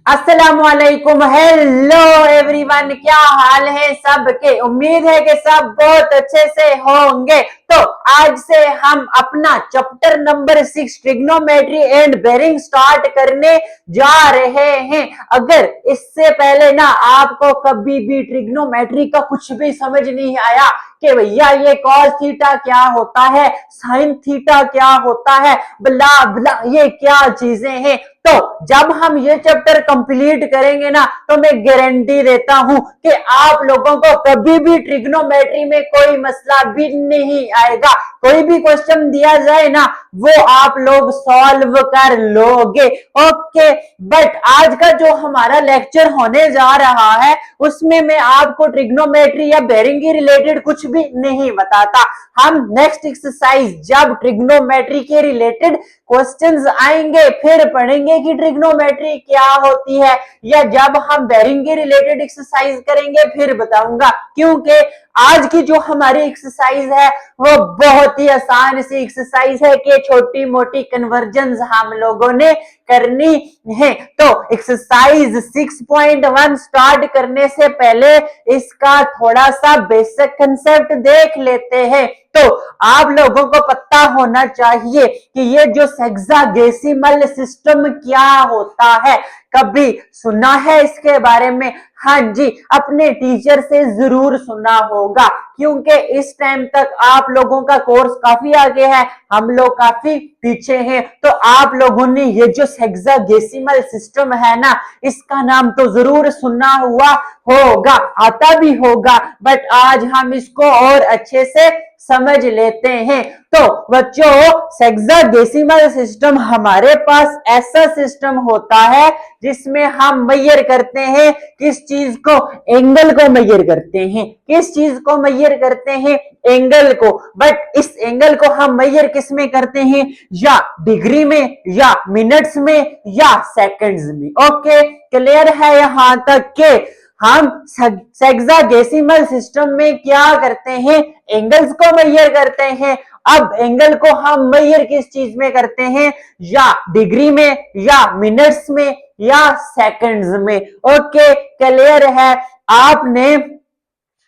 अस्सलामुअलैकुम, hello everyone, क्या हाल है सबके। उम्मीद है कि सब बहुत अच्छे से होंगे। तो आज से हम अपना chapter number 6 trigonometry and bearing start करने जा रहे हैं। अगर इससे पहले ना आपको कभी भी ट्रिग्नोमेट्री का कुछ भी समझ नहीं आया कि भैया ये कॉस थीटा क्या होता है, साइन थीटा क्या होता है, ब्ला ब्ला ये क्या चीजें हैं, तो जब हम ये चैप्टर कंप्लीट करेंगे ना तो मैं गारंटी देता हूं कि आप लोगों को कभी भी ट्रिग्नोमेट्री में कोई मसला भी नहीं आएगा। कोई भी क्वेश्चन दिया जाए ना वो आप लोग सॉल्व कर लोगे। ओके, बट आज का जो हमारा लेक्चर होने जा रहा है उसमें मैं आपको ट्रिग्नोमेट्री या बेरिंग के रिलेटेड कुछ भी नहीं बताता। हम नेक्स्ट एक्सरसाइज जब ट्रिग्नोमेट्री के रिलेटेड क्वेश्चंस आएंगे फिर पढ़ेंगे कि ट्रिग्नोमेट्री क्या होती है, या जब हम बेरिंग के रिलेटेड एक्सरसाइज करेंगे फिर बताऊंगा। क्योंकि आज की जो हमारी एक्सरसाइज है वो बहुत ही आसान सी एक्सरसाइज है कि छोटी मोटी कन्वर्जन्स हम लोगों ने करनी है। तो एक्सरसाइज 6.1 स्टार्ट करने से पहले इसका थोड़ा सा बेसिक कंसेप्ट देख लेते हैं। तो आप लोगों को पता होना चाहिए कि ये जो हेक्साडेसिमल सिस्टम क्या होता है, कभी सुना है इसके बारे में? हाँ जी, अपने टीचर से जरूर सुना होगा, क्योंकि इस टाइम तक आप लोगों का कोर्स काफी आगे है, हम लोग काफी पीछे हैं। तो आप लोगों ने ये जो हेक्साडेसिमल सिस्टम है ना, इसका नाम तो जरूर सुना हुआ होगा, आता भी होगा, बट आज हम इसको और अच्छे से समझ लेते हैं। तो बच्चों, हेक्साडेसिमल सिस्टम हमारे पास ऐसा सिस्टम होता है जिसमें हम मेजर करते हैं किस चीज को, एंगल को मेजर करते हैं। किस चीज को मेजर करते हैं? एंगल को। बट इस एंगल को हम मेजर किस में करते हैं? या डिग्री में, या मिनट्स में, या सेकंड्स में। ओके, क्लियर है यहां तक के हम हेक्साडेसिमल सिस्टम में क्या करते हैं? एंगल्स को मेजर करते हैं। अब एंगल को हम मेजर किस चीज में करते हैं? या डिग्री में, या मिनट्स में, या सेकंड्स में। ओके, क्लियर है। आपने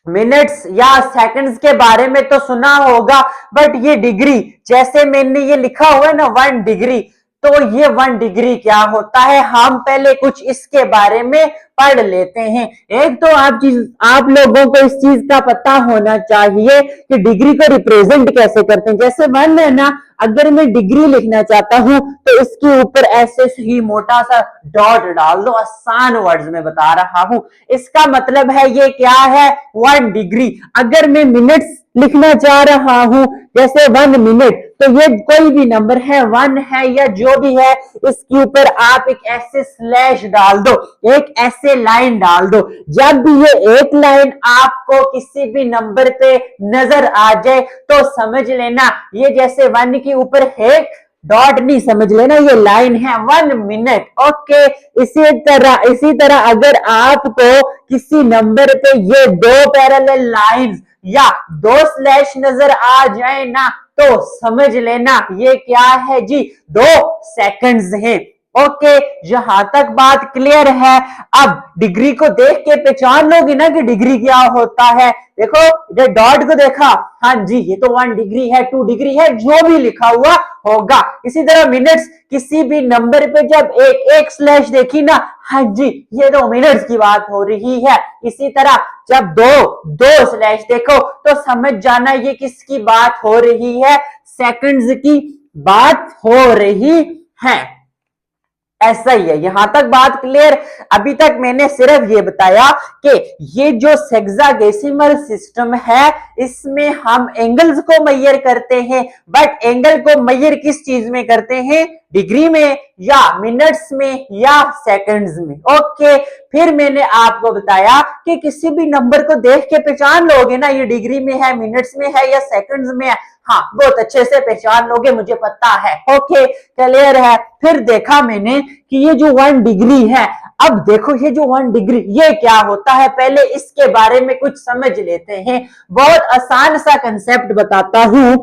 मिनट्स या सेकंड्स के बारे में तो सुना होगा, बट ये डिग्री, जैसे मैंने ये लिखा हुआ है ना 1 डिग्री, तो ये 1 डिग्री क्या होता है, हम पहले कुछ इसके बारे में पढ़ लेते हैं। एक तो आप लोगों को इस चीज का पता होना चाहिए कि डिग्री को रिप्रेजेंट कैसे करते हैं। जैसे 1 है ना, अगर मैं डिग्री लिखना चाहता हूं तो इसके ऊपर ऐसे ही मोटा सा डॉट डाल दो। आसान वर्ड्स में बता रहा हूं, इसका मतलब है ये क्या है, 1 डिग्री। अगर मैं मिनट्स लिखना चाह रहा हूं, जैसे 1 मिनट, तो ये कोई भी नंबर है, 1 है या जो भी है, इसके ऊपर आप एक ऐसे स्लैश डाल दो, एक ऐसे लाइन डाल दो। जब भी ये एक लाइन आपको किसी भी नंबर पे नजर आ जाए तो समझ लेना ये जैसे 1 के ऊपर है डॉट नहीं, समझ लेना ये लाइन है, 1 मिनट। ओके, इसी तरह अगर आपको किसी नंबर पे ये 2 पैरेलल लाइंस या 2 स्लैश नजर आ जाए ना तो समझ लेना ये क्या है जी, 2 सेकंड्स हैं। ओके, यहां तक बात क्लियर है। अब डिग्री को देख के पहचान लोगे ना कि डिग्री क्या होता है। देखो, ये डॉट को देखा, हाँ जी ये तो 1 डिग्री है, 2 डिग्री है, जो भी लिखा हुआ होगा। इसी तरह मिनट्स, किसी भी नंबर पे जब एक स्लैश देखी ना, हाँ जी ये तो मिनट्स की बात हो रही है। इसी तरह जब दो स्लैश देखो तो समझ जाना ये किसकी बात हो रही है, सेकंड्स की बात हो रही है। ऐसा ही है, यहां तक बात क्लियर। अभी तक मैंने सिर्फ ये बताया कि ये जो हेक्साडेसिमल सिस्टम है इसमें हम एंगल्स को मेजर करते हैं, बट एंगल को मेजर किस चीज में करते हैं? डिग्री में, या मिनट्स में, या सेकंड्स में। ओके, फिर मैंने आपको बताया कि किसी भी नंबर को देख के पहचान लोगे ना ये डिग्री में है, मिनट्स में है, या सेकंड्स में है। हाँ, बहुत अच्छे से पहचान लोगे, मुझे पता है। ओके, क्लियर है। फिर देखा मैंने कि ये जो 1 डिग्री है, अब देखो ये जो 1 डिग्री ये क्या होता है, पहले इसके बारे में कुछ समझ लेते हैं। बहुत आसान सा कंसेप्ट बताता हूं।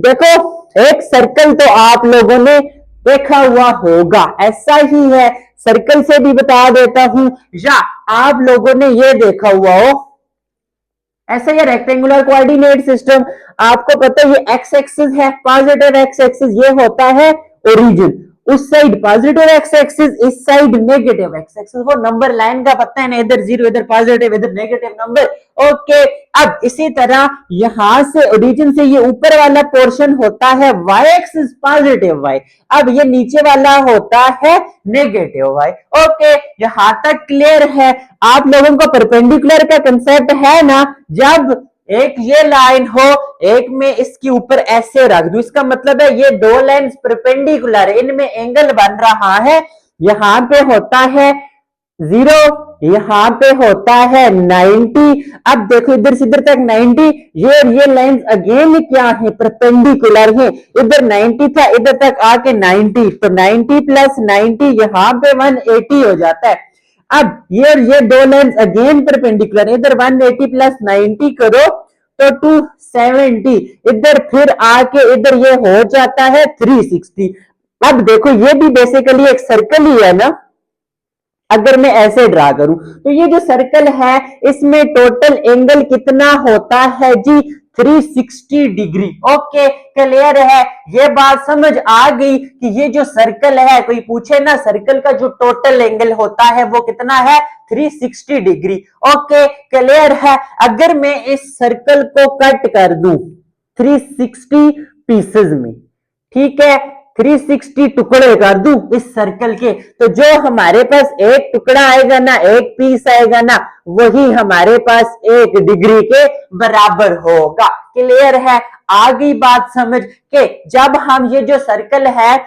देखो, एक सर्कल तो आप लोगों ने देखा हुआ होगा, ऐसा ही है। सर्कल से भी बता देता हूं, या आप लोगों ने ये देखा हुआ हो, ऐसा ये रेक्टेंगुलर कोऑर्डिनेट सिस्टम, आपको पता है ये एक्स एक्सिस है, पॉजिटिव एक्स एक्सिस ये होता है ओरिजिन, उस साइड पॉजिटिव एक्स एक्सिस, इस साइड नेगेटिव एक्स एक्सिस। वो नंबर लाइन का पता है ना, इधर जीरो इधर पॉजिटिव इधर नेगेटिव नंबर। ओके, अब इसी तरह यहां से ओरिजिन से ये ऊपर वाला पोर्शन होता है वाई एक्सिस पॉजिटिव वाई, अब ये नीचे वाला होता है नेगेटिव वाई। ओके, यहां तक क्लियर है? आप लोगों को परपेंडिकुलर का कंसेप्ट है ना, जब एक ये लाइन हो, एक में इसके ऊपर ऐसे रख दूं, इसका मतलब है ये दो लाइंस परपेंडिकुलर है, इनमें एंगल बन रहा है, यहां पे होता है 0, यहां पे होता है 90। अब देखो इधर से इधर तक 90, ये लाइंस अगेन क्या है, परपेंडिकुलर है, इधर 90 था इधर तक आके 90, तो 90 प्लस 90 यहां पे 180 हो जाता है। अब ये दो लाइंस अगेन परपेंडिकुलर, इधर 180 प्लस 90 करो तो 270, इधर फिर आके इधर ये हो जाता है 360। अब देखो ये भी बेसिकली एक सर्कल ही है ना, अगर मैं ऐसे ड्रा करूं तो ये जो सर्कल है इसमें टोटल एंगल कितना होता है जी, 360 डिग्री। ओके, क्लियर है? ये बात समझ आ गई कि ये जो सर्कल है, कोई पूछे ना सर्कल का जो टोटल एंगल होता है वो कितना है, 360 डिग्री। ओके, क्लियर है? अगर मैं इस सर्कल को कट कर दूं 360 पीसेस में, ठीक है, 360 टुकड़े कर दूं इस सर्कल के, तो जो हमारे पास एक टुकड़ा आएगा ना, एक पीस आएगा ना, वही हमारे पास 1 डिग्री के बराबर होगा। क्लियर है? आ गई बात समझ के? जब हम ये जो सर्कल है,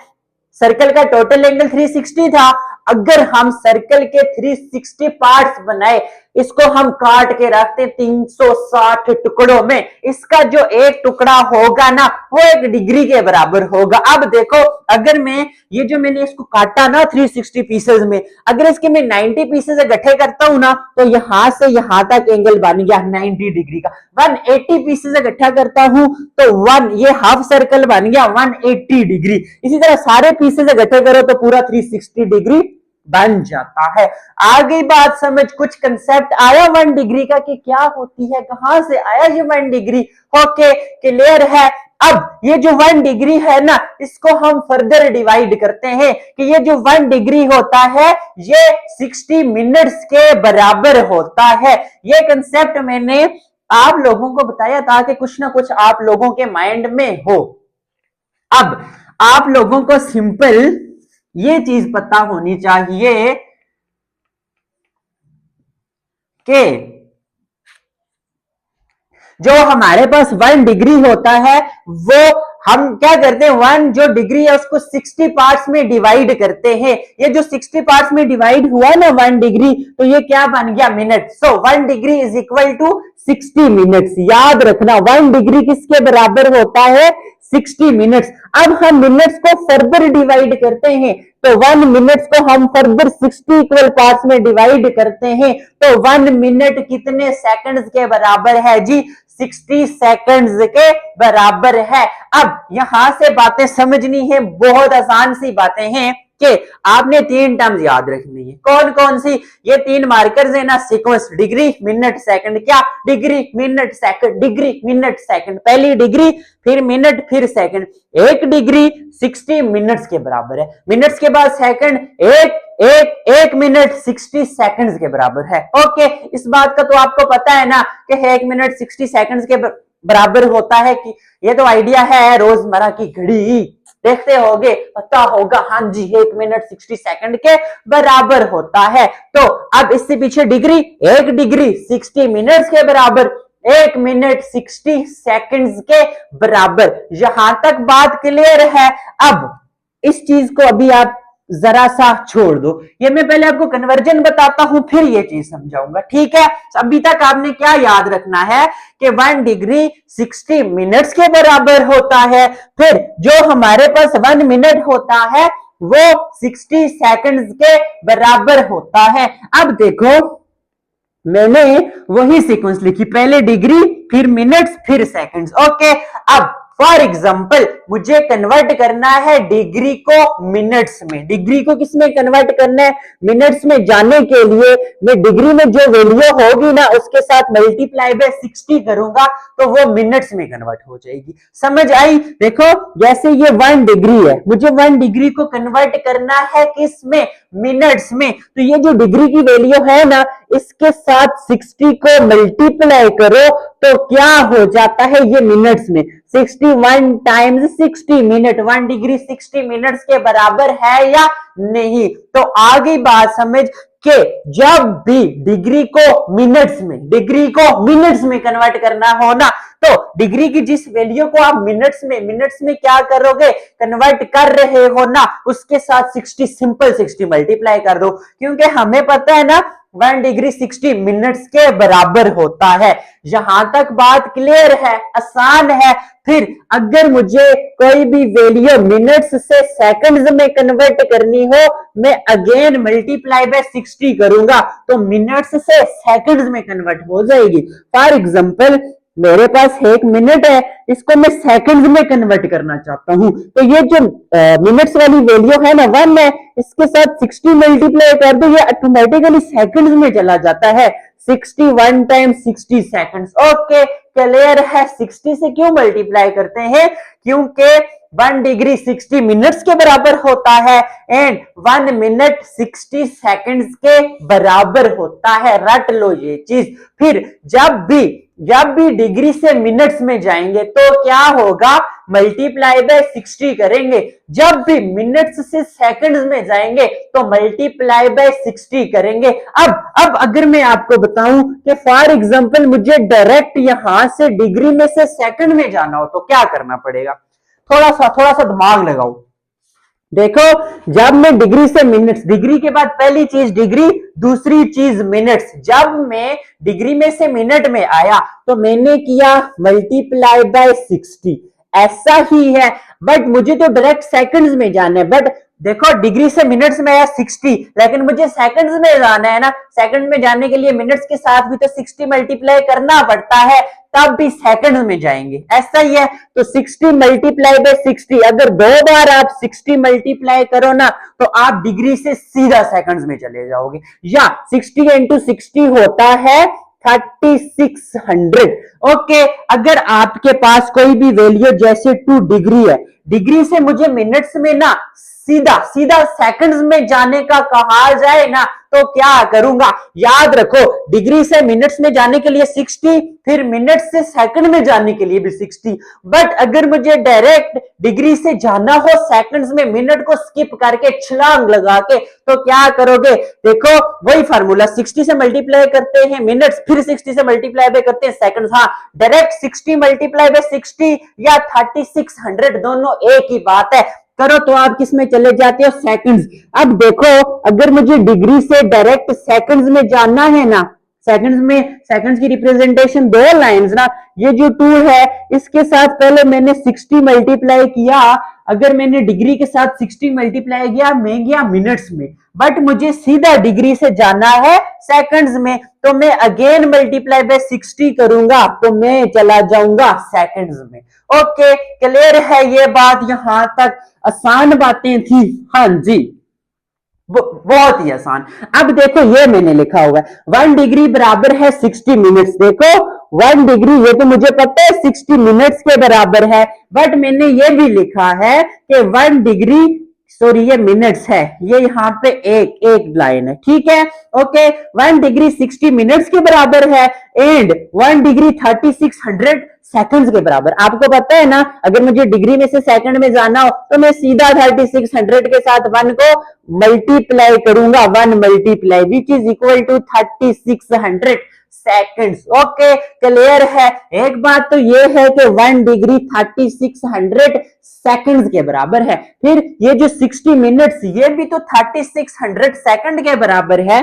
सर्कल का टोटल एंगल 360 था, अगर हम सर्कल के 360 पार्ट्स बनाए, इसको हम काट के रखते 360 टुकड़ों में, इसका जो एक टुकड़ा होगा ना वो 1 डिग्री के बराबर होगा। अब देखो, अगर मैं ये जो मैंने इसको काटा ना 360 पीसेस में, अगर इसके मैं 90 पीसेस इकट्ठे करता हूं ना, तो यहां से यहां तक एंगल बन गया 90 डिग्री का। 180 पीसेस इकट्ठा करता हूं तो ये हाफ सर्कल बन गया 180 डिग्री। इसी तरह सारे पीसेस इकट्ठे करो तो पूरा 360 डिग्री बन जाता है। आगे बात समझ, कुछ कंसेप्ट आया 1 डिग्री का कि क्या होती है, कहां से आया ये 1 डिग्री? ओके, क्लियर है? अब ये जो 1 डिग्री है ना, इसको हम फर्दर डिवाइड करते हैं कि ये जो 1 डिग्री होता है ये 60 मिनट्स के बराबर होता है। ये कंसेप्ट मैंने आप लोगों को बताया था कि कुछ ना कुछ आप लोगों के माइंड में हो। अब आप लोगों को सिंपल ये चीज पता होनी चाहिए कि जो हमारे पास 1 डिग्री होता है वो हम क्या करते हैं, 1 जो डिग्री है उसको 60 पार्ट्स में डिवाइड करते हैं। ये जो 60 पार्ट्स में डिवाइड हुआ ना 1 डिग्री, तो ये क्या बन गया, minute. So 1 degree is equal to 60 minutes. याद रखना 1 डिग्री किसके बराबर होता है, 60 मिनट्स। अब हम मिनट्स को फर्दर डिवाइड करते हैं, तो 1 मिनट्स को हम फर्दर 60 इक्वल पार्ट्स में डिवाइड करते हैं, तो 1 मिनट कितने सेकंड्स के बराबर है जी, 60 सेकंड्स के बराबर है। अब यहां से बातें समझनी है, बहुत आसान सी बातें हैं कि आपने 3 टर्म्स याद रखनी है। कौन कौन सी? ये 3 मार्कर्स है ना, सीक्वेंस, डिग्री मिनट सेकंड। क्या? Degree minute second, degree minute second. पहली डिग्री, फिर मिनट, फिर सेकंड। 1 डिग्री 60 मिनट्स के बराबर है। मिनट्स के बाद सेकंड, एक मिनट 60 सेकंड्स के बराबर है। ओके, इस बात का तो आपको पता है ना कि 1 मिनट 60 सेकंड्स के बराबर होता है, कि ये तो आइडिया है, रोजमर्रा की घड़ी देखते होगे, पता होगा। हाँ जी, 1 मिनट 60 सेकंड के बराबर होता है। तो अब इससे पीछे डिग्री, 1 डिग्री 60 मिनट्स के बराबर, 1 मिनट 60 सेकंड्स के बराबर। यहां तक बात क्लियर है? अब इस चीज को अभी आप जरा सा छोड़ दो, ये मैं पहले आपको कन्वर्जन बताता हूं, फिर ये चीज समझाऊंगा, ठीक है? अभी तक आपने क्या याद रखना है कि 1 डिग्री 60 मिनट्स के बराबर होता है, फिर जो हमारे पास 1 मिनट होता है वो 60 सेकंड्स के बराबर होता है। अब देखो, मैंने वही सीक्वेंस लिखी, पहले डिग्री, फिर मिनट्स, फिर सेकंड्स। ओके, अब फॉर एग्जाम्पल मुझे कन्वर्ट करना है डिग्री को मिनट्स में। डिग्री को किस में कन्वर्ट करना है? मिनट्स में। जाने के लिए मैं डिग्री में जो वैल्यू होगी ना उसके साथ मल्टीप्लाई बाय 60 करूंगा तो वो मिनट्स में कन्वर्ट हो जाएगी। समझ आई? देखो जैसे ये 1 डिग्री है, मुझे 1 डिग्री को कन्वर्ट करना है किस में? मिनट्स में। तो ये जो डिग्री की वैल्यू है ना इसके साथ 60 को मल्टीप्लाई करो तो क्या हो जाता है ये मिनट्स में। 61 टाइम्स 60 मिनट, 1 डिग्री 60 मिनट्स के बराबर है या नहीं? तो आ गई बात समझ के जब भी डिग्री को मिनट्स में कन्वर्ट करना हो ना तो डिग्री की जिस वैल्यू को आप मिनट्स में क्या करोगे? कन्वर्ट कर रहे हो ना उसके साथ 60 सिंपल 60 मल्टीप्लाई कर दो, क्योंकि हमें पता है ना 1 डिग्री 60 मिनट्स के बराबर होता है। यहां तक बात क्लियर है, आसान है। फिर अगर मुझे कोई भी वैल्यू मिनट्स से सेकंड्स में कन्वर्ट करनी हो मैं अगेन मल्टीप्लाई बाय 60 करूंगा तो मिनट्स से सेकंड्स में कन्वर्ट हो जाएगी। फॉर एग्जांपल मेरे पास 1 मिनट है, इसको मैं सेकंड्स में कन्वर्ट करना चाहता हूं तो ये जो मिनट्स वाली वैल्यू है ना 1 है, इसके साथ 60 मल्टीप्लाई कर दो, ये ऑटोमेटिकली सेकंड्स में चला जाता है। 61 टाइम्स 60 सेकंड्स। ओके क्लियर है? 60 से क्यों मल्टीप्लाई करते हैं? क्योंकि 1 डिग्री 60 मिनट्स के बराबर होता है एंड 1 मिनट 60 सेकंड्स के बराबर होता है। रट लो ये चीज। फिर जब भी डिग्री से मिनट्स में जाएंगे तो क्या होगा? मल्टीप्लाई बाय 60 करेंगे। जब भी मिनट्स से सेकंड्स में जाएंगे तो मल्टीप्लाई बाय 60 करेंगे। अब अगर मैं आपको बताऊं कि फॉर एग्जांपल मुझे डायरेक्ट यहां से डिग्री में से सेकंड में जाना हो तो क्या करना पड़ेगा? थोड़ा सा दिमाग लगाओ। देखो जब मैं डिग्री से मिनट्स, डिग्री के बाद पहली चीज डिग्री, दूसरी चीज मिनट्स। जब मैं डिग्री में से मिनट में आया तो मैंने किया मल्टीप्लाई बाय 60, ऐसा ही है। बट मुझे तो डायरेक्ट सेकंड्स में जाना है। बट देखो डिग्री से मिनट्स में आया 60, लेकिन मुझे सेकंड्स में जाना है ना। सेकंड में जाने के लिए मिनट्स के साथ भी तो 60 मल्टीप्लाई करना पड़ता है, तब भी सेकंड में जाएंगे। ऐसा ही है। तो 60 मल्टीप्लाई बाय 60, अगर 2 बार आप 60 मल्टीप्लाई करो ना तो आप डिग्री से सीधा सेकंड्स में चले जाओगे। या 60 इंटू 60 होता है 3600। ओके अगर आपके पास कोई भी वैल्यू जैसे 2 डिग्री है, डिग्री से मुझे मिनट्स में ना सीधा सेकंड्स में जाने का कहा जाए ना तो क्या करूंगा? याद रखो डिग्री से मिनट्स में जाने के लिए 60, फिर मिनट्स से सेकंड में जाने के लिए भी 60। बट अगर मुझे डायरेक्ट डिग्री से जाना हो सेकंड्स में, मिनट को स्किप करके छलांग लगा के, तो क्या करोगे? देखो वही फार्मूला, 60 से मल्टीप्लाई करते हैं मिनट्स, फिर 60 से मल्टीप्लाई करते हैं सेकंड्स। हाँ डायरेक्ट 60 मल्टीप्लाई बाय 60 या 3600 दोनों एक ही बात है। करो तो आप किस में चले जाते हो? सेकंड्स। अब देखो अगर मुझे डिग्री से डायरेक्ट सेकंड्स में जाना है ना, सेकंड्स की रिप्रेजेंटेशन 2 लाइंस ना, ये जो 2 है इसके साथ पहले मैंने 60 मल्टीप्लाई किया। अगर मैंने डिग्री के साथ 60 मल्टीप्लाई किया मैं गया मिनट्स में, बट मुझे सीधा डिग्री से जाना है सेकंड्स में तो मैं अगेन मल्टीप्लाई बाय 60 करूंगा तो मैं चला जाऊंगा सेकंड्स में। ओके क्लियर है ये बात? यहां तक आसान बातें थी। हाँ जी बहुत ही आसान। अब देखो ये मैंने लिखा हुआ है 1 डिग्री बराबर है 60 मिनट्स। देखो 1 डिग्री ये तो मुझे पता है 60 मिनट्स के बराबर है, बट मैंने ये भी लिखा है कि 1 डिग्री, सॉरी ये मिनट्स है, ये यहाँ पे एक लाइन है, ठीक है। ओके 1 डिग्री 60 मिनट्स के बराबर है एंड 1 डिग्री 3600 सेकंड्स के बराबर। आपको पता है ना अगर मुझे डिग्री में से सेकंड में जाना हो तो मैं सीधा 3600 के साथ 1 को मल्टीप्लाई करूंगा, 1 multiply which is equal to 3600 seconds. Okay clear है? एक बात तो ये है कि 1 डिग्री 3600 सेकंड्स के बराबर है। फिर ये जो 60 मिनट्स ये भी तो 3600 सेकंड के बराबर है।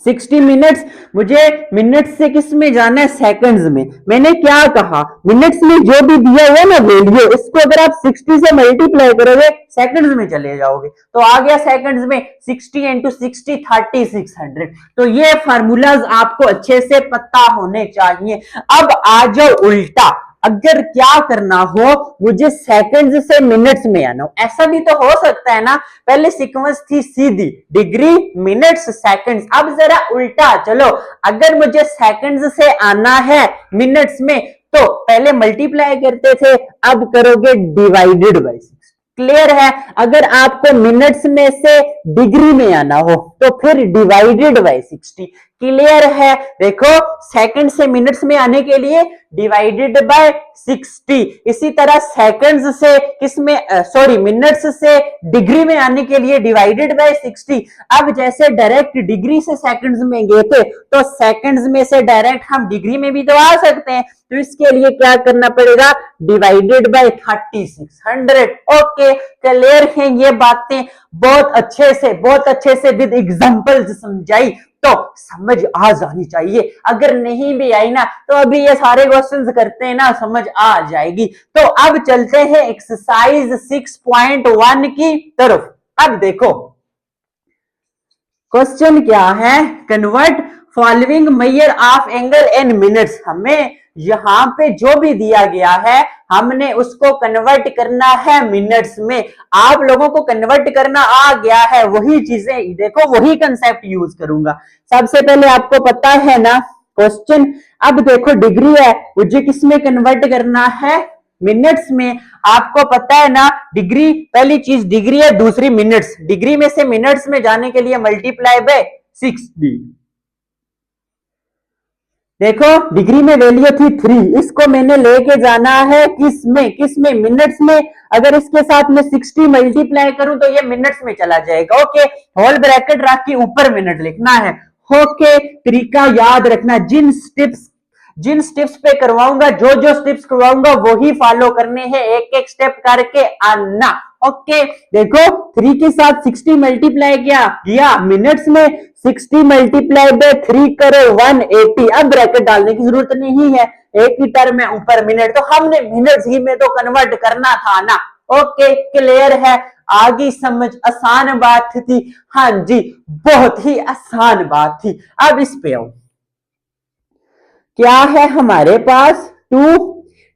60 मिनट्स मुझे मिनट्स से किस में जाना है? सेकंड्स में। मैंने क्या कहा? मिनट्स में जो भी दिया हुआ ना वैल्यू उसको अगर आप 60 से मल्टीप्लाई करोगे सेकंड्स में चले जाओगे तो आ गया सेकंड्स में 60 इंटू 60 3600। तो ये फार्मूलाज आपको अच्छे से पता होने चाहिए। अब आ जाओ उल्टा, अगर क्या करना हो, मुझे सेकंड्स से मिनट्स में आना हो। ऐसा भी तो हो सकता है ना, पहले सीक्वेंस थी सीधी डिग्री मिनट्स सेकंड्स, अब जरा उल्टा चलो, अगर मुझे सेकंड्स से आना है मिनट्स में तो पहले मल्टीप्लाई करते थे, अब करोगे डिवाइडेड बाय 6। क्लियर है? अगर आपको मिनट्स में से डिग्री में आना हो तो फिर डिवाइडेड बाय 60। क्लियर है? देखो, सेकंड से मिनट्स में आने के लिए डिवाइडेड बाय 60, इसी तरह सेकंड्स से किसमें सॉरी मिनट्स से डिग्री में आने के लिए डिवाइडेड बाय 60। अब जैसे डायरेक्ट डिग्री से सेकंड्स में गए थे तो सेकंड्स में से डायरेक्ट हम डिग्री में भी तो आ सकते हैं, तो इसके लिए क्या करना पड़ेगा, डिवाइडेड बाय 3600। ओके, क्लियर है ये बातें? बहुत अच्छे से विद एग्जांपल्स समझाई तो समझ आ जानी चाहिए। अगर नहीं भी आई ना तो अभी ये सारे क्वेश्चंस करते हैं ना, समझ आ जाएगी। तो अब चलते हैं एक्सरसाइज 6.1 की तरफ। अब देखो क्वेश्चन क्या है, convert following measure of angle in minutes. हमें यहां पे जो भी दिया गया है हमने उसको कन्वर्ट करना है मिनट्स में। आप लोगों को कन्वर्ट करना आ गया है, वही चीजें देखो, वही कंसेप्ट यूज करूंगा। सबसे पहले आपको पता है ना क्वेश्चन, अब देखो डिग्री है, मुझे किसमें कन्वर्ट करना है, मिनट्स में। आपको पता है ना डिग्री, पहली चीज डिग्री है, दूसरी मिनट्स। डिग्री में से मिनट्स में जाने के लिए मल्टीप्लाई बाय 60। देखो डिग्री में वैल्यू थी 3, इसको मैंने लेके जाना है किसमें मिनट्स में। अगर इसके साथ में 60 मल्टीप्लाई करूं तो ये मिनट्स में चला जाएगा। ओके, होल ब्रैकेट रख के ऊपर मिनट लिखना है। ओके, तरीका याद रखना, जिन स्टेप्स पे करवाऊंगा, जो स्टेप्स करवाऊंगा वही फॉलो करने हैं, एक एक स्टेप करके आना। ओके, देखो 3 के साथ 60 मल्टीप्लाई किया मिनट्स में, 60 मल्टीप्लाई बाय 3 करो 180। अब ब्रैकेट डालने की जरूरत नहीं है, एक ही टर्म है ऊपर मिनट, तो हमने मिनट्स ही में तो कन्वर्ट करना था ना। ओके, क्लियर है? आगे समझ, आसान बात थी। हाँ जी, बहुत ही आसान बात थी। अब इस पे आओ, क्या है हमारे पास 2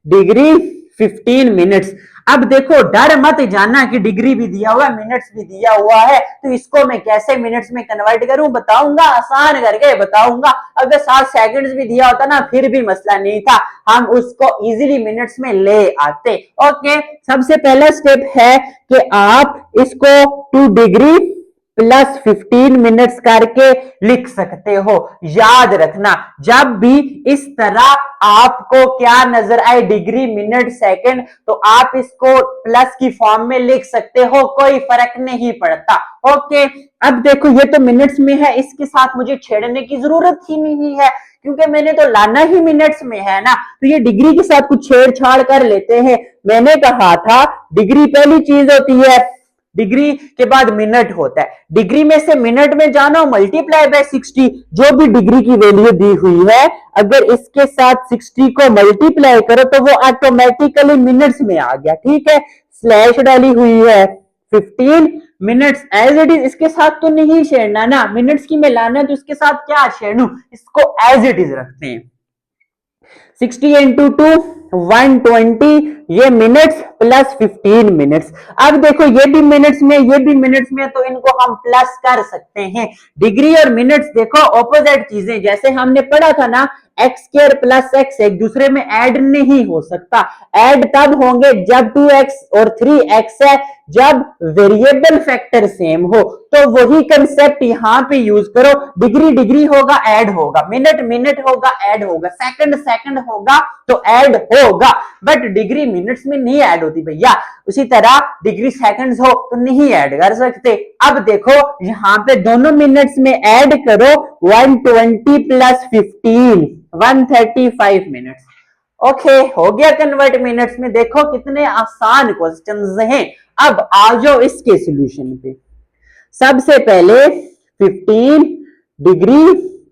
डिग्री 15 मिनट्स। अब देखो डर मत जाना कि डिग्री भी दिया हुआ है मिनट्स भी दिया हुआ है, तो इसको मैं कैसे मिनट्स में कन्वर्ट करूं बताऊंगा, आसान करके बताऊंगा। अगर 7 सेकंड्स भी दिया होता ना फिर भी मसला नहीं था, हम उसको इजीली मिनट्स में ले आते। ओके, सबसे पहला स्टेप है कि आप इसको 2 डिग्री प्लस 15 मिनट्स करके लिख सकते हो। याद रखना, जब भी इस तरह आपको क्या नजर आए डिग्री मिनट सेकंड, तो आप इसको प्लस की फॉर्म में लिख सकते हो, कोई फर्क नहीं पड़ता। ओके, अब देखो ये तो मिनट्स में है, इसके साथ मुझे छेड़ने की जरूरत ही नहीं है क्योंकि मैंने तो लाना ही मिनट्स में है ना, तो ये डिग्री के साथ कुछ छेड़छाड़ कर लेते हैं। मैंने कहा था डिग्री पहली चीज होती है, डिग्री के बाद मिनट होता है, डिग्री में से मिनट में जाना मल्टीप्लाई बाय 60, जो भी डिग्री की वैल्यू दी हुई है अगर इसके साथ 60 को मल्टीप्लाई करो तो वो ऑटोमेटिकली मिनट्स में आ गया। ठीक है, स्लैश डाली हुई है 15 मिनट्स एज इट इज, इसके साथ तो नहीं छेड़ना ना, मिनट्स की में लाना है तो इसके साथ क्या छेड़ू, इसको एज इट इज रखते हैं। 60 इंटू 2 120, ये मिनट्स प्लस 15 मिनट्स। अब देखो ये भी मिनट्स में ये भी मिनट्स में, तो इनको हम प्लस कर सकते हैं। डिग्री और मिनट्स देखो ऑपोजिट चीजें, जैसे हमने पढ़ा था ना एक्स स्क्वायर प्लस एक्स एक दूसरे में ऐड नहीं हो सकता। ऐड तब होंगे जब 2x और 3x है, जब वेरिएबल फैक्टर सेम हो। तो वही कंसेप्ट यहां पे यूज करो, डिग्री डिग्री होगा ऐड होगा, मिनट मिनट होगा ऐड होगा, सेकंड सेकंड होगा तो ऐड होगा, बट डिग्री मिनट्स में नहीं ऐड होती भैया। उसी तरह डिग्री सेकंड्स हो तो नहीं ऐड कर सकते। अब देखो यहां पे दोनों मिनट्स में ऐड करो 120 प्लस 15 135 मिनट्स। ओके, हो गया कन्वर्ट मिनट्स में। देखो कितने आसान क्वेश्चंस हैं। अब आ जाओ इसके सॉल्यूशन पे। सबसे पहले 15 डिग्री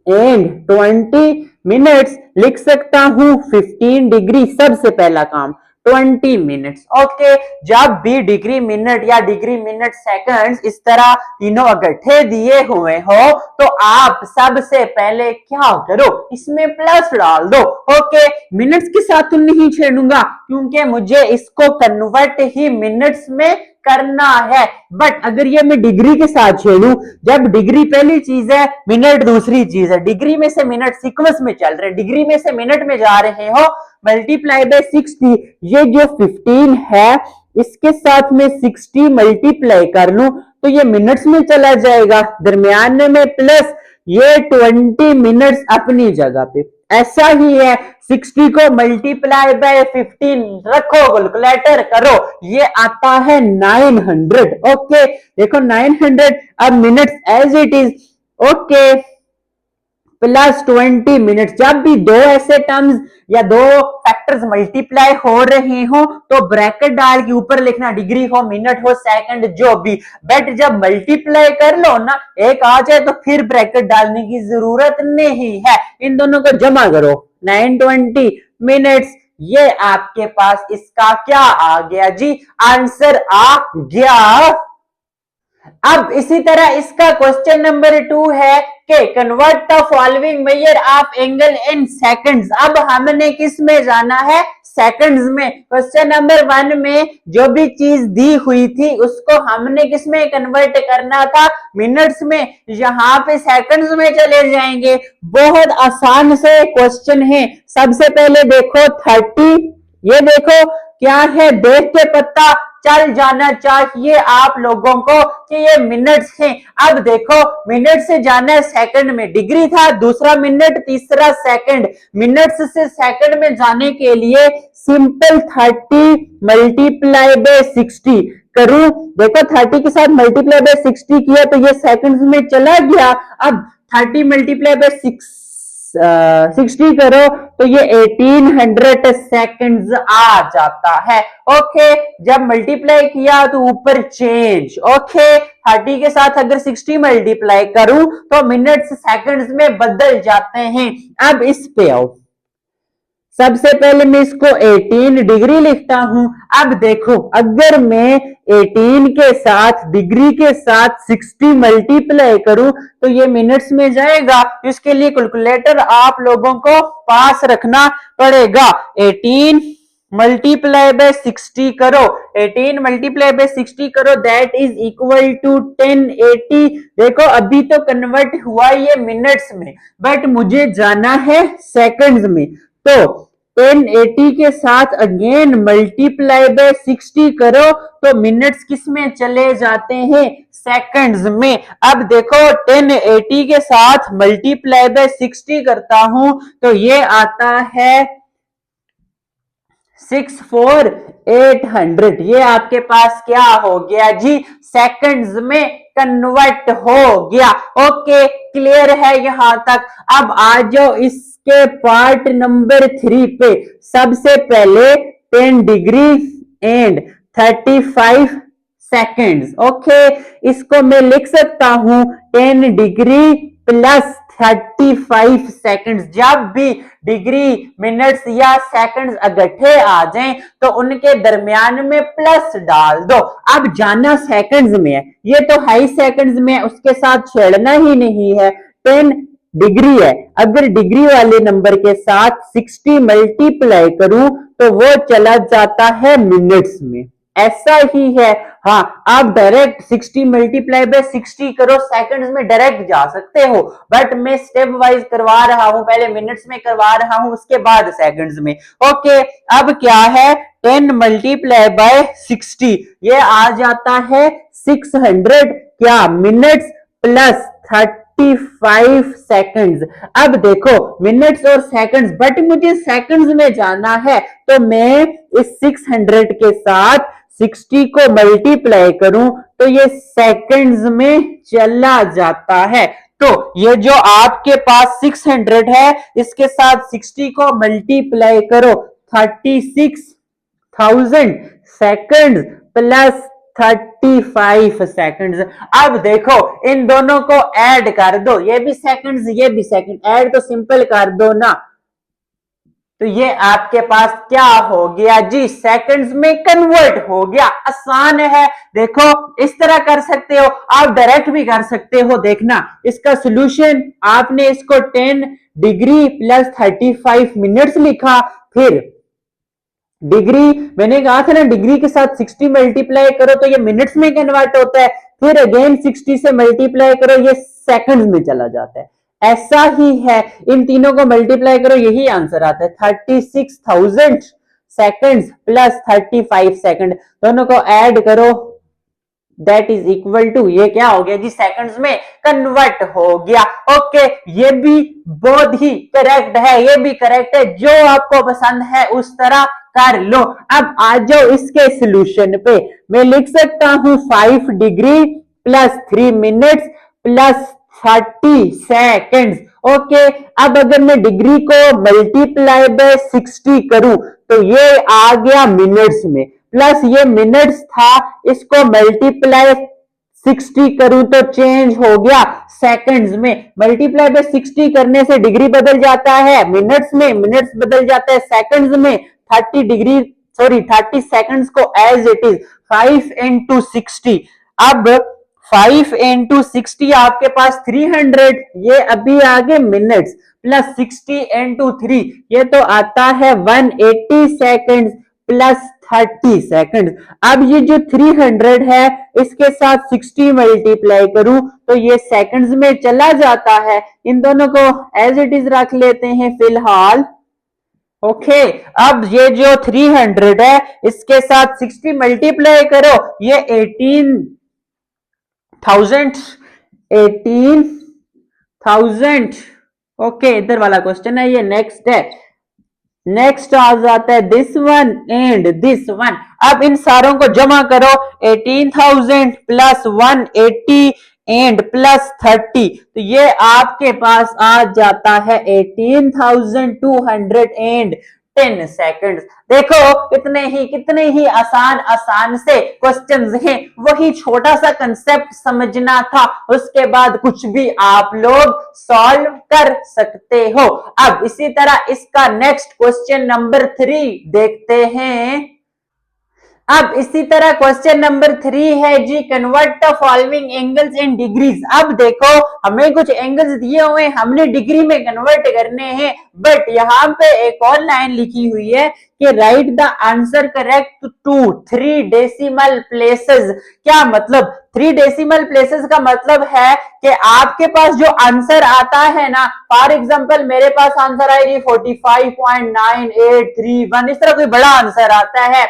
एंड 20 मिनट्स लिख सकता हूं। 15 डिग्री सबसे पहला काम, 20 मिनट्स। ओके, जब भी डिग्री मिनट या डिग्री मिनट सेकंड्स इस तरह तीनों इकट्ठे दिए हुए हो तो आप सबसे पहले क्या करो, इसमें प्लस डाल दो। ओके, मिनट्स के साथ तो नहीं छेड़ूंगा क्योंकि मुझे इसको कन्वर्ट ही मिनट्स में करना है, बट अगर ये मैं डिग्री के साथ छेड़ू, जब डिग्री पहली चीज है, मिनट दूसरी चीज है, डिग्री में से मिनट सीक्वेंस में चल रहे, डिग्री में से मिनट में जा रहे हो, मल्टीप्लाई बाय 60, ये जो 15 है इसके साथ में 60 मल्टीप्लाई कर लूं तो ये मिनट्स में चला जाएगा, दरमियान में प्लस ये 20 मिनट्स अपनी जगह पे। ऐसा ही है, 60 को मल्टीप्लाई बाय 15 रखो, कैलकुलेटर करो, ये आता है 900। ओके, देखो 900, अब minutes as it is. Okay, plus 20 minutes. जब भी दो ऐसे टर्म्स या दो फैक्टर्स मल्टीप्लाई हो रहे हो तो ब्रैकेट डाल के ऊपर लिखना, डिग्री हो, मिनट हो, सेकंड, जो भी, बट जब मल्टीप्लाई कर लो ना, एक आ जाए तो फिर ब्रैकेट डालने की जरूरत नहीं है, इन दोनों को जमा करो, 920 मिनट्स। ये आपके पास इसका क्या आ गया जी, आंसर आ गया। अब इसी तरह इसका क्वेश्चन नंबर 2 है कि convert the following measure of angle in seconds. अब हमने किस में जाना है, सेकंड्स में। क्वेश्चन नंबर 1 में जो भी चीज दी हुई थी उसको हमने किस में कन्वर्ट करना था, मिनट्स में, यहां पे सेकंड्स में चले जाएंगे। बहुत आसान से क्वेश्चन है। सबसे पहले देखो 30, ये देखो क्या है, देख के पता चल जाना चाहिए आप लोगों को कि ये मिनट्स हैं। अब देखो मिनट से जाना है सेकंड में, डिग्री था दूसरा मिनट तीसरा सेकंड, मिनट्स से सेकंड में जाने के लिए सिंपल 30 मल्टीप्लाई बाय 60 करूं। देखो 30 के साथ मल्टीप्लाई बाय 60 किया तो ये सेकंड्स में चला गया। अब 30 मल्टीप्लाई बाय 60 करो तो ये 1800 सेकंड्स आ जाता है। ओके, जब मल्टीप्लाई किया तो ऊपर चेंज। ओके, 30 के साथ अगर 60 मल्टीप्लाई करूं तो मिनट्स सेकंड्स में बदल जाते हैं। अब इस पे आओ, सबसे पहले मैं इसको 18 डिग्री लिखता हूं। अब देखो अगर मैं 18 के साथ डिग्री के साथ 60 मल्टीप्लाई करूं तो ये मिनट्स में जाएगा, इसके लिए कैलकुलेटर आप लोगों को पास रखना पड़ेगा। 18 मल्टीप्लाई बाय 60 करो, 18 मल्टीप्लाई बाय 60 करो, दैट इज इक्वल टू 1080। देखो अभी तो कन्वर्ट हुआ ये मिनट्स में, बट मुझे जाना है सेकंड्स में, तो 1080 के साथ अगेन मल्टीप्लाई बाय 60 करो तो मिनट्स किस में चले जाते हैं, सेकंड्स में। अब देखो 1080 के साथ मल्टीप्लाई बाय 60 करता हूं तो ये आता है 64800। ये आपके पास क्या हो गया जी, सेकंड्स में कन्वर्ट हो गया। ओके, क्लियर है यहां तक। अब आ जाओ इसके पार्ट नंबर 3 पे। सबसे पहले 10 डिग्री एंड 35 सेकंड्स। ओके, इसको मैं लिख सकता हूं 10 डिग्री प्लस 35 सेकंड्स। जब भी डिग्री मिनट्स या सेकंड्स इकट्ठे आ जाएं तो उनके दरमियान में प्लस डाल दो। अब जाना सेकंड्स में है, ये तो हाई सेकंड्स में है, उसके साथ छेड़ना ही नहीं है। 10 डिग्री है, अगर डिग्री वाले नंबर के साथ 60 मल्टीप्लाई करूं तो वो चला जाता है मिनट्स में। ऐसा ही है। हाँ, आप डायरेक्ट 60 मल्टीप्लाई बाय 60 करो, सेकंड्स में डायरेक्ट जा सकते हो, बट मैं स्टेप वाइज करवा रहा हूं, पहले मिनट्स में करवा रहा हूं उसके बाद सेकंड्स में। ओके, अब क्या है, 10 मल्टीप्लाई बाय 60, ये आ जाता है 600 क्या मिनट्स प्लस 35 सेकंड्स। अब देखो मिनट्स और सेकंड्स, बट मुझे सेकंड्स में जाना है तो मैं इस 600 के साथ 60 को मल्टीप्लाई करूं तो ये सेकंड्स में चला जाता है। तो ये जो आपके पास 600 है इसके साथ 60 को मल्टीप्लाई करो, 36,000 सेकंड्स प्लस 35 सेकंड्स। अब देखो इन दोनों को ऐड कर दो, ये भी सेकंड्स ये भी सेकंड, ऐड तो सिंपल कर दो ना, तो ये आपके पास क्या हो गया जी, सेकंड्स में कन्वर्ट हो गया। आसान है, देखो इस तरह कर सकते हो, आप डायरेक्ट भी कर सकते हो। देखना इसका सॉल्यूशन, आपने इसको 10 डिग्री प्लस 35 मिनट्स लिखा, फिर डिग्री मैंने कहा था ना, डिग्री के साथ 60 मल्टीप्लाई करो तो ये मिनट्स में कन्वर्ट होता है, फिर अगेन 60 से मल्टीप्लाई करो, ये सेकंड्स में चला जाता है। ऐसा ही है, इन तीनों को मल्टीप्लाई करो, यही आंसर आता है 36,000 सेकंड्स प्लस 35 सेकंड, दोनों को ऐड करो, दैट इज इक्वल टू, ये क्या हो गया जी, सेकंड्स में कन्वर्ट हो गया। ओके, ये भी बहुत ही करेक्ट है, ये भी करेक्ट है, जो आपको पसंद है उस तरह कर लो। अब आ जाओ इसके सॉल्यूशन पे, मैं लिख सकता हूं 5 degree plus 3 minutes plus 30 seconds. Okay, अब अगर मैं डिग्री को मल्टीप्लाई बाय 60 करूं तो ये आ गया मिनट्स में, प्लस ये मिनट्स था, इसको मल्टीप्लाई 60 करूं तो चेंज हो गया सेकंड्स में। मल्टीप्लाई बाय 60 करने से डिग्री बदल जाता है मिनट्स में, मिनट्स बदल जाता है सेकंड्स में। 30 सेकंड्स को एज इट इज 5 इंटू 60, अब 5 इंटू 60 आपके पास 300, ये अभी आगे मिनट्स, प्लस 60 इंटू 3, ये तो आता है 180 सेकंड्स प्लस 30 सेकंड। अब ये जो 300 है इसके साथ 60 मल्टीप्लाई करूं तो ये सेकंड्स में चला जाता है, इन दोनों को एज इट इज रख लेते हैं फिलहाल। ओके, अब ये जो 300 है इसके साथ 60 मल्टीप्लाई करो, ये 18,000। ओके, इधर वाला क्वेश्चन है ये, नेक्स्ट है, नेक्स्ट आ जाता है this one and this one. अब इन सारों को जमा करो, 18,000 प्लस 180 एंड प्लस 30, तो ये आपके पास आ जाता है 18,210 सेकंड्स। देखो कितने ही आसान से क्वेश्चंस हैं, वही छोटा सा कंसेप्ट समझना था, उसके बाद कुछ भी आप लोग सॉल्व कर सकते हो। अब इसी तरह इसका नेक्स्ट क्वेश्चन नंबर 3 देखते हैं। अब इसी तरह क्वेश्चन नंबर 3 है जी, convert the following angles in degrees. अब देखो हमें कुछ एंगल्स दिए हुए हैं, हमने डिग्री में कन्वर्ट करने हैं, बट यहाँ पे एक और लाइन लिखी हुई है कि write the answer correct to 3 decimal places. क्या मतलब 3 डेसिमल प्लेसेस का मतलब है कि आपके पास जो आंसर आता है ना, फॉर एग्जांपल मेरे पास आंसर आएगी 45.9831, इस तरह कोई बड़ा आंसर आता है।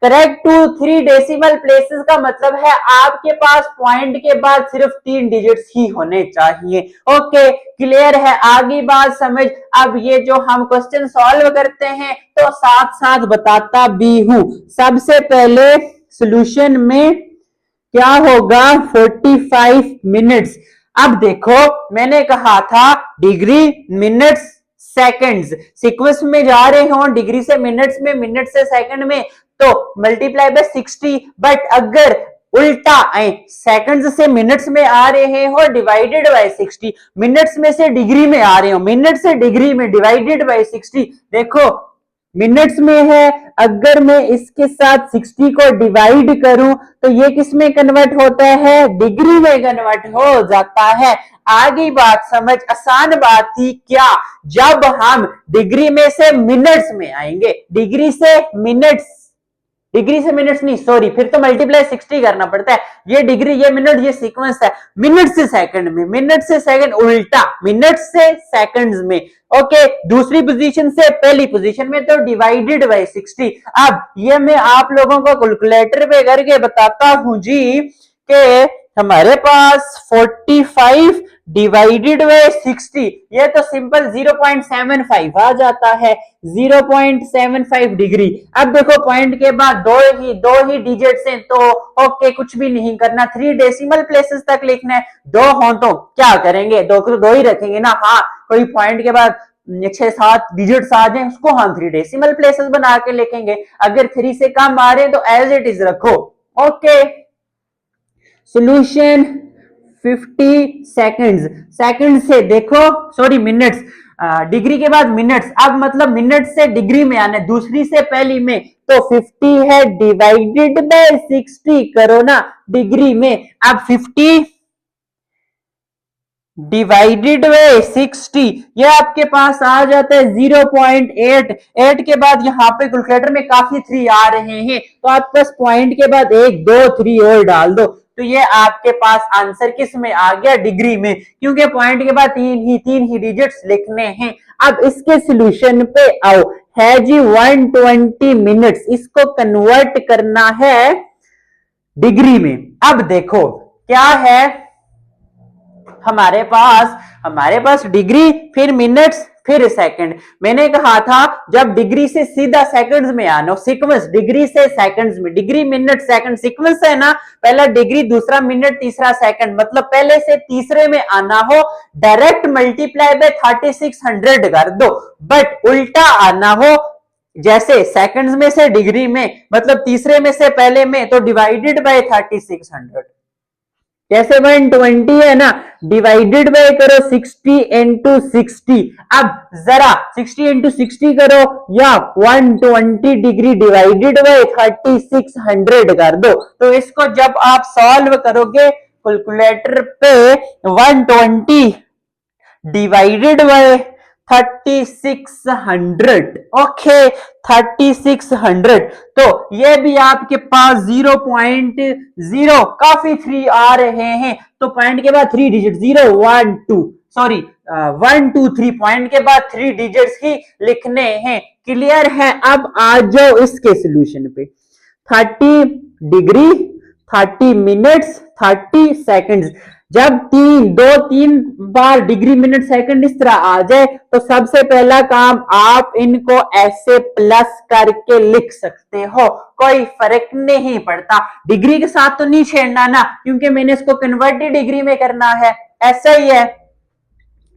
करेक्ट टू 3 डेसिमल प्लेसेस का मतलब है आपके पास पॉइंट के बाद सिर्फ 3 डिजिट्स ही होने चाहिए। ओके, क्लियर है, आगे बात समझ। अब ये जो हम क्वेश्चन सॉल्व करते हैं तो साथ साथ बताता भी हूं। सबसे पहले सॉल्यूशन में क्या होगा, 45 मिनट्स। अब देखो मैंने कहा था डिग्री मिनट्स सेकंड्स, सीक्वेंस में जा रहे हो डिग्री से मिनट्स में, मिनट से सेकंड में, तो मल्टीप्लाई बाय 60, बट अगर उल्टा आए, सेकंड्स से मिनट्स में आ रहे हो डिवाइडेड बाय 60, मिनट्स में से डिग्री में आ रहे हो, मिनट से डिग्री में डिवाइडेड बाय 60। देखो मिनट्स में है, अगर मैं इसके साथ 60 को डिवाइड करूं तो ये किस में कन्वर्ट होता है, डिग्री में कन्वर्ट हो जाता है। आगे बात समझ, आसान बात थी क्या, जब हम डिग्री में से मिनट्स में आएंगे, डिग्री से मिनट्स, डिग्री से मिनट्स नहीं सॉरी, फिर तो मल्टीप्लाई 60 करना पड़ता है, ये डिग्री ये मिनट ये सीक्वेंस है, मिनट से सेकंड में, मिनट से सेकंड उल्टा, मिनट से सेकंड्स में। ओके, दूसरी पोजीशन से पहली पोजीशन में तो डिवाइडेड बाय 60। अब ये मैं आप लोगों को कैलकुलेटर पे करके बताता हूं जी कि हमारे पास 45 डिवाइडेड बाय 60, ये तो सिंपल 0.75 आ जाता है, 0.75 डिग्री। अब देखो पॉइंट के बाद दो ही डिजिट्स हैं, तो ओके कुछ भी नहीं करना, 3 डेसिमल प्लेसेस तक लिखना है। 2 हो तो क्या करेंगे, 2 को 2 ही रखेंगे ना। हाँ, कोई पॉइंट के बाद 6-7 डिजिट्स आ जाए उसको हम 3 डेसिमल प्लेसेस बना के लिखेंगे, अगर 3 से कम आ रहे हैं तो एज इट इज रखो। ओके, सॉल्यूशन 50 सेकंड्स, सेकंड से देखो सॉरी मिनट्स, डिग्री के बाद मिनट्स, अब मतलब मिनट से डिग्री में आना है, दूसरी से पहली में, तो 50 है डिवाइडेड बाय 60 करो ना डिग्री में। अब 50 डिवाइडेड बाय 60 ये आपके पास आ जाता है 0.8। 8 के बाद यहाँ पे कैलकुलेटर में काफी 3 आ रहे हैं, तो आप बस पॉइंट के बाद 1 2 3 और डाल दो, तो ये आपके पास आंसर किस में आ गया, डिग्री में, क्योंकि पॉइंट के बाद तीन ही डिजिट्स लिखने हैं। अब इसके सोल्यूशन पे आओ, है जी 120 मिनट्स, इसको कन्वर्ट करना है डिग्री में। अब देखो क्या है हमारे पास डिग्री, फिर मिनट्स, फिर सेकंड। मैंने कहा था जब डिग्री से सीधा सेकंड्स में आना, सीक्वेंस डिग्री से सेकंड्स में, डिग्री मिनट सेकंड सीक्वेंस है ना, पहला डिग्री दूसरा मिनट तीसरा सेकंड, मतलब पहले से तीसरे में आना हो डायरेक्ट मल्टीप्लाई बाय 3600 कर दो, बट उल्टा आना हो जैसे सेकंड्स में से डिग्री में, मतलब तीसरे में से पहले में, तो डिवाइडेड बाय 3600। जैसे 120 है ना, डिवाइडेड बाय करो 60 इंटू 60। अब जरा 60 इंटू 60 करो, या 120 डिग्री डिवाइडेड बाय 3600 कर दो। तो इसको जब आप सॉल्व करोगे कैलकुलेटर पे, 120 डिवाइडेड बाय 3600, ओके 3600, तो ये भी आपके पास 0.0 काफी 3 आ रहे हैं, तो पॉइंट के बाद 3 डिजिट 0 1 2 सॉरी 1 2 3 पॉइंट के बाद 3 डिजिट्स ही लिखने हैं। क्लियर है? अब आ जाओ इसके सोल्यूशन पे, 30 डिग्री 30 मिनट्स 30 सेकंड्स, जब दो तीन बार डिग्री मिनट सेकंड इस तरह आ जाए, तो सबसे पहला काम आप इनको ऐसे प्लस करके लिख सकते हो, कोई फर्क नहीं पड़ता। डिग्री के साथ तो नहीं छेड़ना ना, क्योंकि मैंने इसको कन्वर्टेड डिग्री में करना है, ऐसा ही है,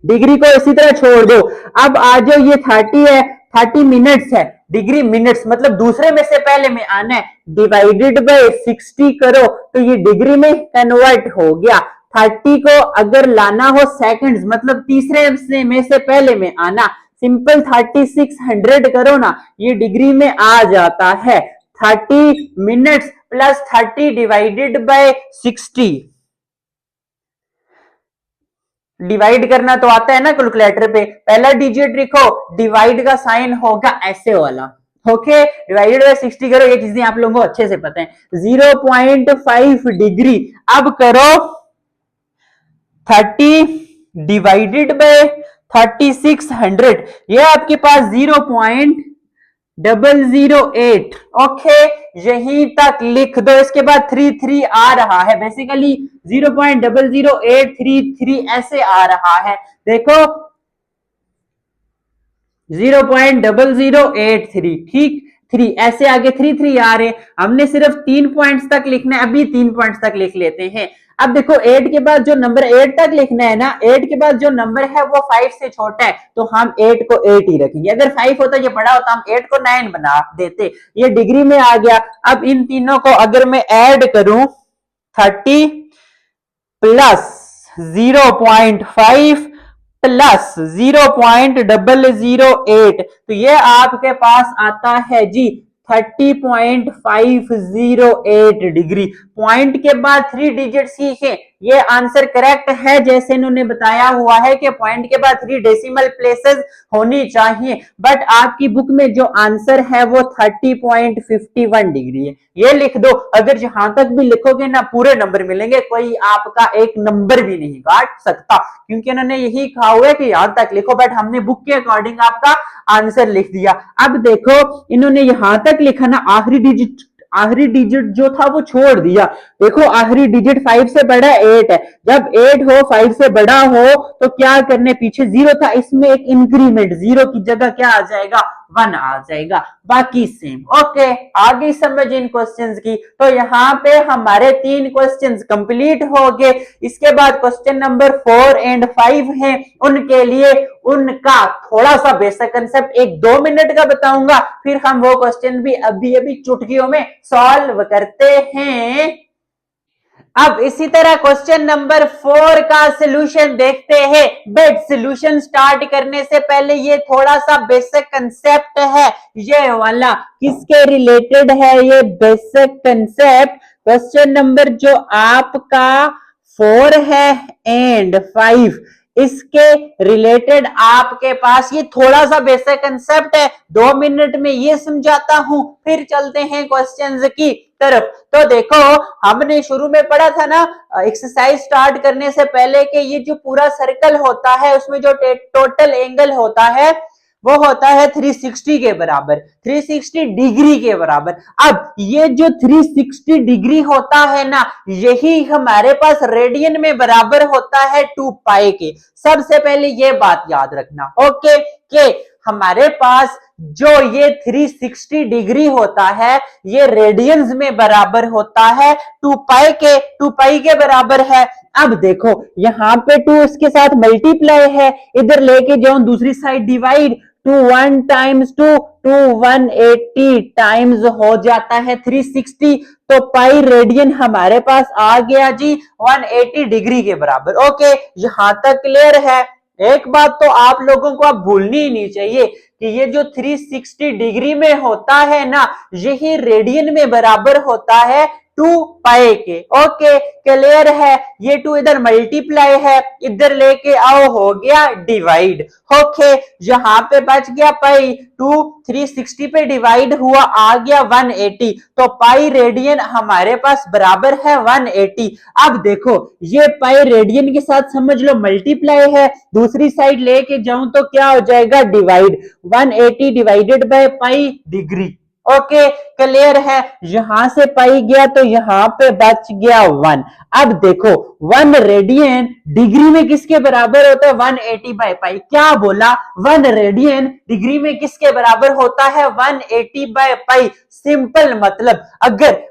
डिग्री को इसी तरह छोड़ दो। अब आ जाओ, ये 30 है, 30 मिनट्स है, डिग्री मिनट्स मतलब दूसरे में से पहले में आना है, डिवाइडेड बाय 60 करो, तो ये डिग्री में कन्वर्ट हो गया। 30 को अगर लाना हो सेकंड्स, मतलब तीसरे में से पहले में आना, सिंपल 3600 करो ना, ये डिग्री में आ जाता है 30 minutes plus 30 divided by 60। Divide करना तो आता है ना कैलकुलेटर पे, पहला डिजिट लिखो, डिवाइड का साइन होगा ऐसे वाला, ओके, डिवाइडेड बाय 60 करो, ये चीजें आप लोगों को अच्छे से पता है। 0.5 डिग्री, अब करो 30 डिवाइडेड बाय 3600, ये आपके पास 0.008, ओके, यहीं तक लिख दो। इसके बाद 3 आ रहा है, बेसिकली 0.00833 ऐसे आ रहा है, देखो 0.0083, ठीक, 3 ऐसे आगे 3 आ रहे, हमने सिर्फ 3 पॉइंट्स तक लिखना है, अभी 3 पॉइंट्स तक लिख लेते हैं। अब देखो 8 के बाद जो नंबर 8 तक लिखना है ना, 8 के बाद जो नंबर है वो 5 से छोटा है, तो हम 8 को 8 ही रखेंगे, अगर 5 होता ये बड़ा होता हम 8 को 9 बना देते, ये डिग्री में आ गया। अब इन तीनों को अगर मैं ऐड करूं, 30 प्लस 0.5 प्लस 0.008, तो ये आपके पास आता है जी 30.508 डिग्री। पॉइंट के बाद 3 डिजिट्स ही है, ये आंसर करेक्ट है, जैसे इन्होंने बताया हुआ है कि पॉइंट के बाद 3 डेसिमल प्लेसेस होनी चाहिए, बट आपकी बुक में जो आंसर है वो 30.51 डिग्री है, ये लिख दो। अगर जहां तक भी लिखोगे ना पूरे नंबर मिलेंगे, कोई आपका एक नंबर भी नहीं काट सकता, क्योंकि इन्होंने यही कहा हुआ है कि यहां तक लिखो, बट हमने बुक के अकॉर्डिंग आपका आंसर लिख दिया। अब देखो इन्होंने यहां तक लिखा ना, आखिरी डिजिट जो था वो छोड़ दिया, देखो आखिरी डिजिट 5 से बड़ा 8 है, जब 8 हो 5 से बड़ा हो तो क्या करने, पीछे 0 था, इसमें एक इंक्रीमेंट, 0 की जगह क्या आ जाएगा, 1 आ जाएगा, बाकी सेम, ओके। आगे समझ इन क्वेश्चंस की, तो यहाँ पे हमारे 3 क्वेश्चंस कंप्लीट हो गए। इसके बाद क्वेश्चन नंबर 4 एंड 5 है, उनके लिए उनका थोड़ा सा बेसिक कंसेप्ट 1-2 मिनट का बताऊंगा, फिर हम वो क्वेश्चन भी अभी अभी चुटकियों में सॉल्व करते हैं। अब इसी तरह क्वेश्चन नंबर 4 का सॉल्यूशन देखते हैं। बट सॉल्यूशन स्टार्ट करने से पहले ये थोड़ा सा बेसिक कंसेप्ट है, ये वाला किसके रिलेटेड है, ये बेसिक कंसेप्ट क्वेश्चन नंबर जो आपका 4 है एंड 5 इसके रिलेटेड आपके पास ये थोड़ा सा बेसिक कंसेप्ट है, 2 मिनट में ये समझाता हूं, फिर चलते हैं क्वेश्चंस की तरफ। तो देखो हमने शुरू में पढ़ा था ना एक्सरसाइज स्टार्ट करने से पहले कि ये जो पूरा सर्कल होता है उसमें जो टोटल एंगल होता है वो होता है 360 के बराबर, 360 डिग्री के बराबर। अब ये जो 360 डिग्री होता है ना, यही हमारे पास रेडियन में बराबर होता है 2 पाई के। सबसे पहले ये बात याद रखना, ओके, कि हमारे पास जो ये 360 डिग्री होता है ये रेडियंस में बराबर होता है 2 पाई के बराबर है। अब देखो यहां पे 2 इसके साथ मल्टीप्लाई है, इधर लेके जाऊं दूसरी साइड डिवाइड, 2 1 टाइम्स 2 180 टाइम्स हो जाता है 360, तो पाई रेडियन हमारे पास आ गया जी 180 डिग्री के बराबर। ओके, यहां तक क्लियर है। एक बात तो आप लोगों को अब भूलनी ही नहीं चाहिए कि ये जो 360 डिग्री में होता है ना, यही रेडियन में बराबर होता है 2 पाई के। ओके, क्लियर है। ये 2 इधर मल्टीप्लाई है, इधर लेके आओ, हो गया डिवाइड। ओके, यहां पे बच गया पाई, 2 360 पे डिवाइड हुआ, आ गया 180, तो पाई रेडियन हमारे पास बराबर है 180। अब देखो ये पाई रेडियन के साथ समझ लो मल्टीप्लाई है, दूसरी साइड लेके जाऊं तो क्या हो जाएगा divide, 180 divided by pi degree. Okay, clear है। यहां से पाई गया तो यहां पे बच गया 1। अब देखो 1 रेडियन डिग्री में किसके बराबर होता है, 180 बाय पाई। क्या बोला, 1 रेडियन डिग्री में किसके बराबर होता है, 180 बाय पाई। सिंपल मतलब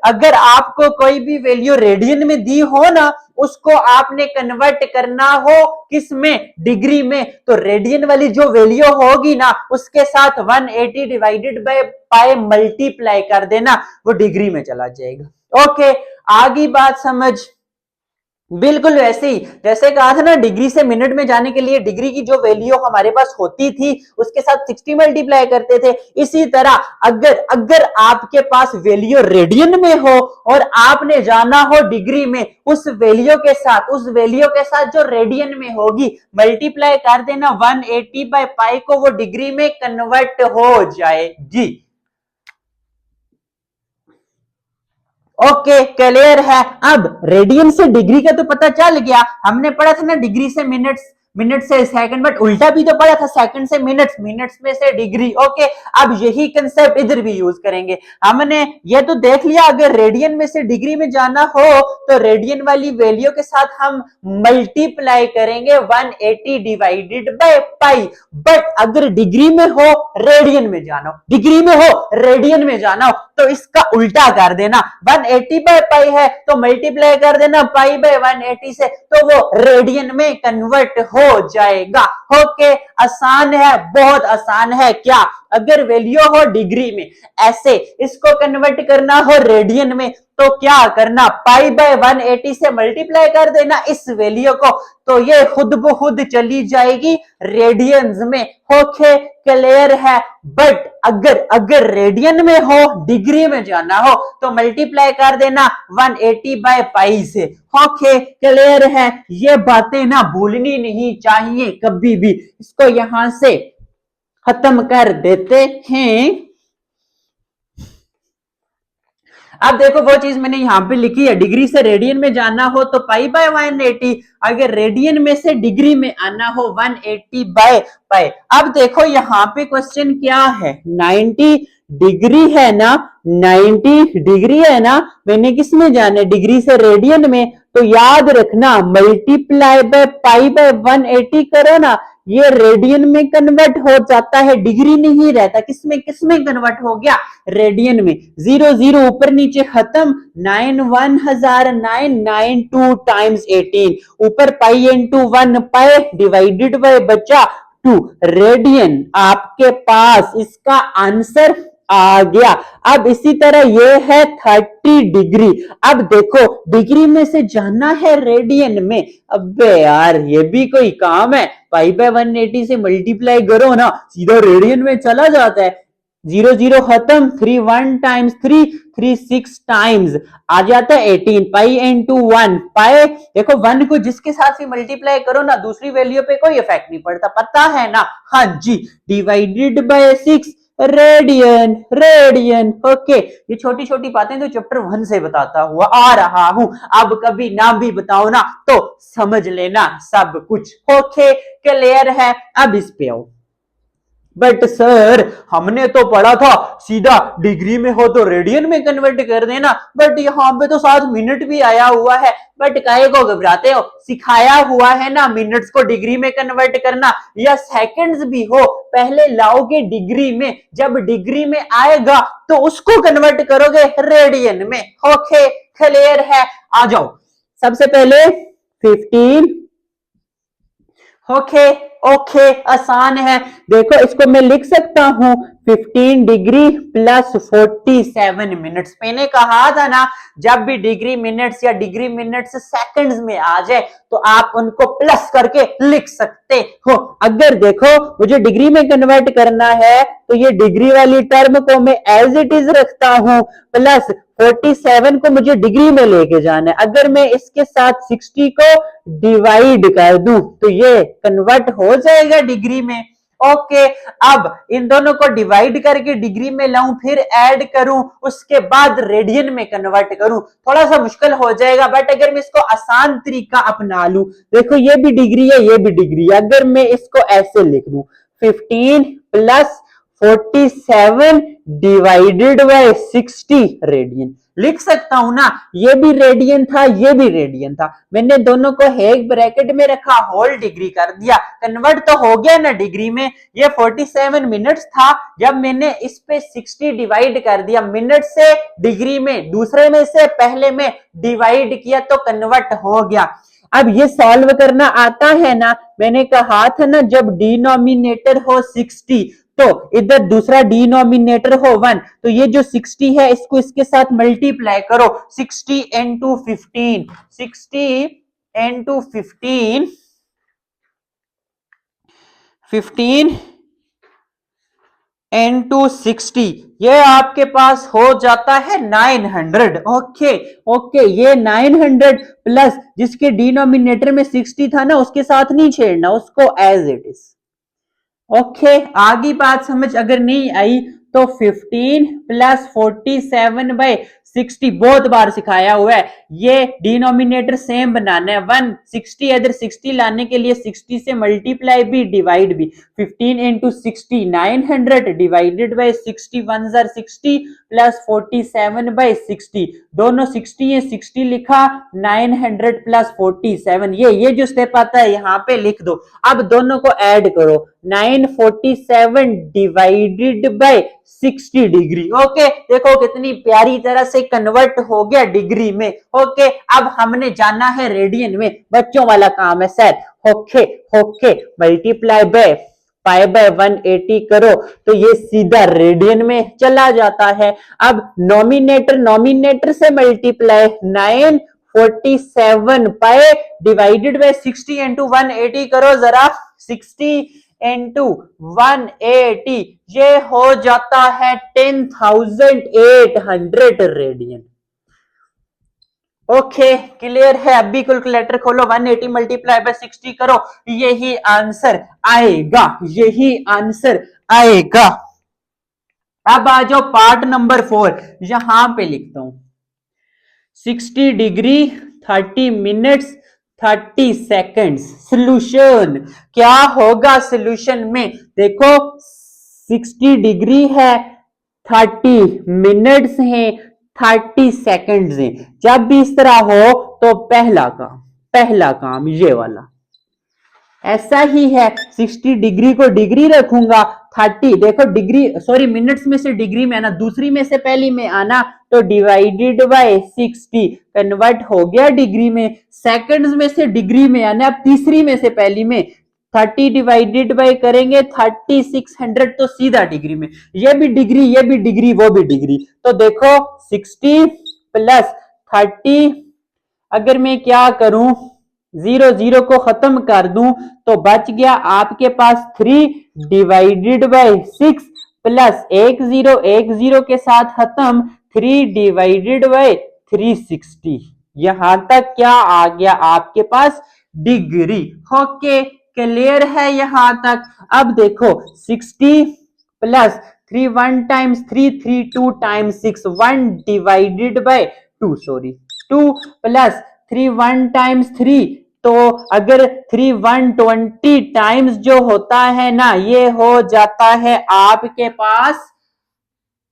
अगर आपको कोई भी वैल्यू रेडियन में दी हो ना, उसको आपने कन्वर्ट करना हो किस में, डिग्री में, तो रेडियन वाली जो वैल्यू होगी ना उसके साथ 180 डिवाइडेड बाय पाई मल्टीप्लाई कर देना, वो डिग्री में चला जाएगा। ओके, आगे बात समझ। बिल्कुल वैसे ही जैसे कहा था ना, डिग्री से मिनट में जाने के लिए डिग्री की जो वैल्यू हमारे पास होती थी उसके साथ 60 मल्टीप्लाई करते थे, इसी तरह अगर आपके पास वैल्यू रेडियन में हो और आपने जाना हो डिग्री में, उस वैल्यू के साथ जो रेडियन में होगी मल्टीप्लाई कर देना, 180 बाय पाई को वो डिग्री में कन्वर्ट हो जाएगी। ओके, क्लियर है। अब रेडियन से डिग्री का तो पता चल गया, हमने पढ़ा था ना डिग्री से मिनट्स, मिनट से सेकंड, बट उल्टा भी तो पढ़ा था, सेकंड से मिनट्स, मिनट्स में से डिग्री। ओके, अब यही कंसेप्ट इधर भी यूज करेंगे। हमने ये तो देख लिया अगर रेडियन में से डिग्री में जाना हो तो रेडियन वाली वैल्यू के साथ हम मल्टीप्लाई करेंगे 180 डिवाइडेड बाय पाई। बट अगर डिग्री में हो रेडियन में जाना हो, डिग्री में हो रेडियन में जाना हो, तो इसका उल्टा कर देना, 180 बाय पाई है तो मल्टीप्लाई कर देना पाई बाय 180 से, तो वो रेडियन में कन्वर्ट हो जाएगा। ओके, आसान है, बहुत आसान है। क्या, अगर वैल्यू हो डिग्री में, ऐसे इसको कन्वर्ट करना हो रेडियन में, तो क्या करना, पाई बाय 180 से मल्टीप्लाई कर देना इस वैल्यू को, तो ये खुद ब खुद चली जाएगी रेडियंस में। ओके, क्लियर है। बट अगर रेडियन में हो, डिग्री में जाना हो, तो मल्टीप्लाई कर देना 180 बाय पाई से। ओके, क्लियर है। ये बातें ना भूलनी नहीं चाहिए कभी भी। इसको यहां से खत्म कर देते हैं। अब देखो वो चीज मैंने यहां पे लिखी है, डिग्री से रेडियन में जाना हो तो पाई बाय 180, अगर रेडियन में से डिग्री में आना हो 180 बाय पाई। अब देखो यहां पे क्वेश्चन क्या है, 90 डिग्री है ना, 90 डिग्री है ना, मैंने किस में जाना है, डिग्री से रेडियन में, तो याद रखना मल्टीप्लाई बाय पाई बाय 180 करो ना, ये रेडियन में कन्वर्ट हो जाता है, डिग्री नहीं रहता। किसमें कन्वर्ट हो गया, रेडियन में। 0 0 ऊपर नीचे खत्म, 9 1092 टाइम्स 18, ऊपर pi into 1 pi divided by बचा 2 रेडियन। आपके पास इसका आंसर आ गया। अब इसी तरह ये है 30 डिग्री। अब देखो डिग्री में से जाना है रेडियन में। अबे यार ये भी कोई काम है? पाई बाय 180 से मल्टीप्लाई करो ना, सीधा रेडियन में चला जाता है। 0 0 खत्म, 3 1 टाइम्स 3 3 6 टाइम्स आ जाता है 18। पाई इंटू 1 पाए। देखो 1 को जिसके साथ भी मल्टीप्लाई करो ना, दूसरी वैल्यू पे कोई इफेक्ट नहीं पड़ता, पता है ना? हाँ जी। Divided by 6 radian. Radian okay. ये छोटी छोटी बातें तो चैप्टर 1 से बताता हुआ आ रहा हूं। अब कभी नाम भी बताओ ना तो समझ लेना सब कुछ। ओके क्लियर है? अब इस पे आओ। बट सर हमने तो पढ़ा था सीधा डिग्री में हो तो रेडियन में कन्वर्ट कर देना, बट यहाँ पे तो 7 मिनट भी आया हुआ है। बट काहे को घबराते हो? सिखाया हुआ है ना मिनट्स को डिग्री में कन्वर्ट करना, या सेकंड्स भी हो पहले लाओगे डिग्री में, जब डिग्री में आएगा तो उसको कन्वर्ट करोगे रेडियन में। ओके क्लियर है? आ जाओ। सबसे पहले 15। ओके ओके आसान है। देखो इसको मैं लिख सकता हूं 15 डिग्री प्लस 47 मिनट्स। मैंने कहा था ना जब भी डिग्री मिनट्स या डिग्री मिनट्स सेकंड्स में आ जाए तो आप उनको प्लस करके लिख सकते हो। अगर देखो मुझे डिग्री में कन्वर्ट करना है तो ये डिग्री वाली टर्म को मैं एज इट इज रखता हूं, प्लस 47 को मुझे डिग्री में लेके जाना है। अगर मैं इसके साथ 60 को डिवाइड कर दूं तो ये कन्वर्ट हो जाएगा डिग्री में। ओके अब इन दोनों को डिवाइड करके डिग्री में लाऊं, फिर ऐड करूं, उसके बाद रेडियन में कन्वर्ट करूं, थोड़ा सा मुश्किल हो जाएगा। बट अगर मैं इसको आसान तरीका अपना लूं, देखो ये भी डिग्री है ये भी डिग्री है, अगर मैं इसको ऐसे लिख दूं 15 प्लस 47 डिवाइडेड बाय 60 रेडियन लिख सकता हूं ना। ये भी रेडियन था ये भी रेडियन था, मैंने दोनों को एक ब्रैकेट में रखा, होल डिग्री कर दिया, कन्वर्ट तो हो गया ना डिग्री में। ये 47 मिनट्स था, जब मैंने इस पे 60 डिवाइड कर दिया, मिनट से डिग्री में दूसरे में से पहले में डिवाइड किया तो कन्वर्ट हो गया। अब ये सॉल्व करना आता है ना, मैंने कहा था ना जब डिनोमिनेटर हो 60 तो इधर दूसरा डिनोमिनेटर हो 1, तो ये जो 60 है इसको इसके साथ मल्टीप्लाई करो। 60 इंटू 15, 60 इंटू 15, 15 इंटू 60, ये आपके पास हो जाता है 900। ओके ओके ये 900 प्लस जिसके डिनोमिनेटर में 60 था ना उसके साथ नहीं छेड़ना, उसको एज इट इज। ओके आगे बात समझ अगर नहीं आई तो 15 प्लस 47 बाय 60 बहुत बार सिखाया हुआ है। ये डिनोमिनेटर सेम बनाना है, 160 इधर 60 लाने के लिए 60 से मल्टीप्लाई भी डिवाइड भी। 15 into 60 900 divided by 60 1 60 plus 47 by 60, दोनों 60 है 60 लिखा, 900 प्लस 47, ये जो स्टेप आता है यहाँ पे लिख दो। अब दोनों को ऐड करो, 947 डिवाइडेड बाय 60 डिग्री। ओके देखो कितनी प्यारी तरह से कन्वर्ट हो गया डिग्री में। ओके अब हमने जाना है रेडियन में, बच्चों वाला काम है sir. Okay okay multiply by pi by 180 करो तो ये सीधा रेडियन में चला जाता है। अब नॉमिनेटर से multiply 947 pi divided by 60 into 180 करो जरा, 60 इंटू 180, ये हो जाता है 10,800 रेडियन। ओके क्लियर है? अभी कैलकुलेटर खोलो, 180 मल्टीप्लाई बाय 60 करो, यही आंसर आएगा, यही आंसर आएगा। अब आ जाओ पार्ट नंबर 4, यहां पे लिखता हूं 60 डिग्री 30 मिनट्स 30 सेकेंड्स। सोल्यूशन क्या होगा सोल्यूशन में? देखो 60 डिग्री है, 30 मिनट्स हैं, 30 सेकेंड्स हैं। जब भी इस तरह हो तो पहला काम ये वाला ऐसा ही है, 60 डिग्री को डिग्री रखूंगा, 30 देखो डिग्री सॉरी मिनट्स में से डिग्री में आना, दूसरी में से पहली में आना, तो डिवाइडेड बाय 60 कन्वर्ट हो गया डिग्री में, सेकंड्स में से डिग्री में आना, अब तीसरी में से पहली में 30 डिवाइडेड बाय करेंगे 3600 तो सीधा डिग्री में, ये भी डिग्री वो भी डिग्री। तो देखो 60 प्लस 30, अगर मैं क्या करूं 0 को खत्म कर दूं तो बच गया आपके पास 3 डिवाइडेड बाय 6 प्लस 1 0 के साथ खत्म 3 डिवाइडेड बाय 360। यहां तक क्या आ गया आपके पास डिग्री। ओके, क्लियर है यहां तक। अब देखो 60 plus 3 1 times 3 3 2 times 6 1 divided by 2 sorry 2 plus 3 1 times 3, तो अगर 3 120 टाइम्स जो होता है ना ये हो जाता है आपके पास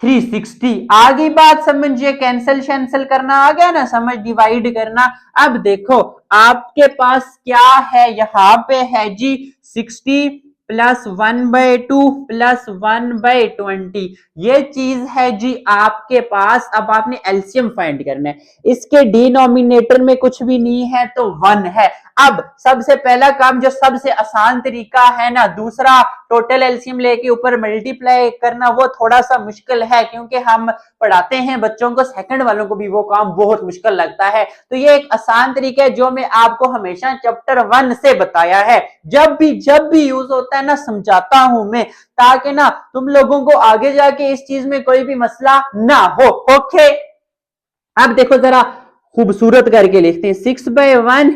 360। आ गई बात समझिए, कैंसिल शैंसल करना आ गया ना समझ, डिवाइड करना। अब देखो आपके पास क्या है, यहां पे है जी 60 प्लस 1/2 प्लस 1/20, ये चीज है जी आपके पास। अब आपने एलसीएम फाइंड करना है, इसके डिनोमिनेटर में कुछ भी नहीं है तो 1 है। अब सबसे पहला काम जो सबसे आसान तरीका है ना, दूसरा टोटल एलसीएम लेके ऊपर मल्टीप्लाई करना, वो थोड़ा सा मुश्किल है क्योंकि हम पढ़ाते हैं बच्चों को, सेकंड वालों को भी वो काम बहुत मुश्किल लगता है। तो ये एक आसान तरीका है जो मैं आपको हमेशा चैप्टर 1 से बताया है, जब भी यूज होता है ना समझाता हूं मैं, ताकि ना तुम लोगों को आगे जाके इस चीज में कोई भी मसला ना हो। ओके, अब देखो जरा खूबसूरत करके लिखते हैं 6/1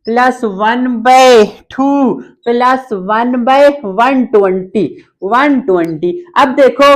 प्लस 1/2 प्लस 1/120 120। अब देखो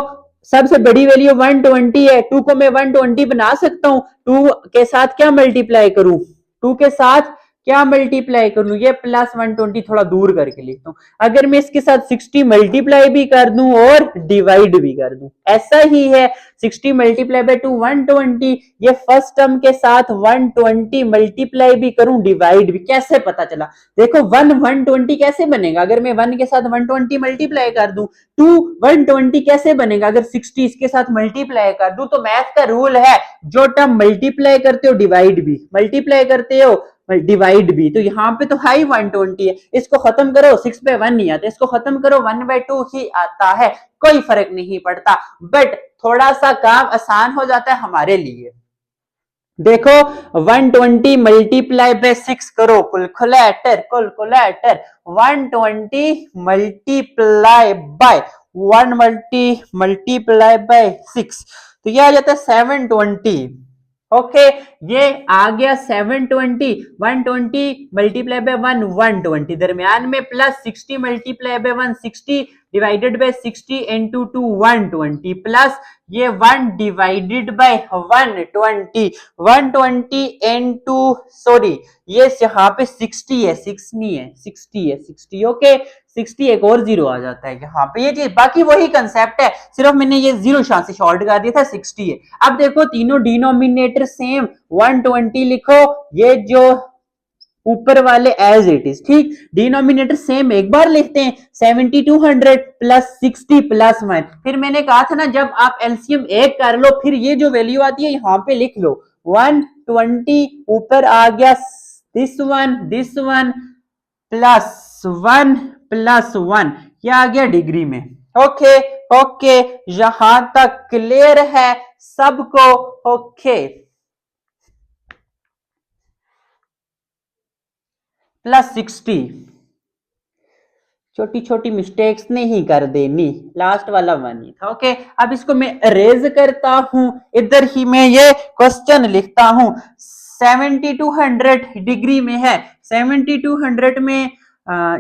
सबसे बड़ी वैल्यू 120 है, 2 को मैं 120 बना सकता हूं, 2 के साथ क्या मल्टीप्लाई करूं, 2 के साथ क्या मल्टीप्लाई करूं, ये प्लस 120 थोड़ा दूर करके लिखता हूं। अगर मैं इसके साथ 60 मल्टीप्लाई भी कर दूं और डिवाइड भी कर दूं, ऐसा ही है 60 मल्टीप्लाई बाय 2 120, ये फर्स्ट टर्म के साथ 120 मल्टीप्लाई भी करूं डिवाइड भी, कैसे पता चला, देखो 1 120 कैसे बनेगा अगर मैं 1 के साथ 120 मल्टीप्लाई कर दूं, 2 120 कैसे बनेगा अगर 60 इसके साथ मल्टीप्लाई कर दूं। तो मैथ का रूल है, जो टर्म मल्टीप्लाई करते हो डिवाइड भी, मल्टीप्लाई करते हो डिवाइड भी, तो यहाँ पे तो हाई 120 है, इसको खत्म करो 6/1 नहीं आता, इसको खत्म करो 1/2 ही आता है, कोई फर्क नहीं पड़ता, बट थोड़ा सा काम आसान हो जाता है हमारे लिए। देखो 120 मल्टीप्लाई बाय 6 करो, कैलकुलेटर 120 मल्टीप्लाई बाय 6, तो यह आ जाता है 720। ओके, ये आ गया 720, 120 मल्टीप्लाई बाय 1 120, दरमियान में plus 60 multiply by 1 60 divided by 60 into 2 120 plus ये 1 डिवाइडेड बाय 120 120 इंटू सॉरी ये यहाँ पे 60 है, 6 नहीं है 60 है 60। ओके 60 एक और जीरो आ जाता है यहाँ पे, ये चीज बाकी वही कंसेप्ट है, सिर्फ मैंने ये जीरो शान से शॉर्ट कर दिया था 60 है। अब देखो तीनों डिनोमिनेटर सेम 120 लिखो, ये जो ऊपर वाले एज इट इज, ठीक, डिनोमिनेटर सेम एक बार लिखते हैं 7200 प्लस 60 प्लस 1। फिर मैंने कहा था ना जब आप एलसीएम एक कर लो फिर ये जो वैल्यू आती है यहाँ पे लिख लो 120, ऊपर आ गया दिस वन प्लस वन, यह आ गया डिग्री में। ओके ओके, यहां तक क्लियर है सबको। ओके, प्लस 60, छोटी छोटी मिस्टेक्स नहीं कर देनी, लास्ट वाला वन ही था। ओके, अब इसको मैं अरेज करता हूं, इधर ही मैं ये क्वेश्चन लिखता हूं 7200 डिग्री में है, 7200 में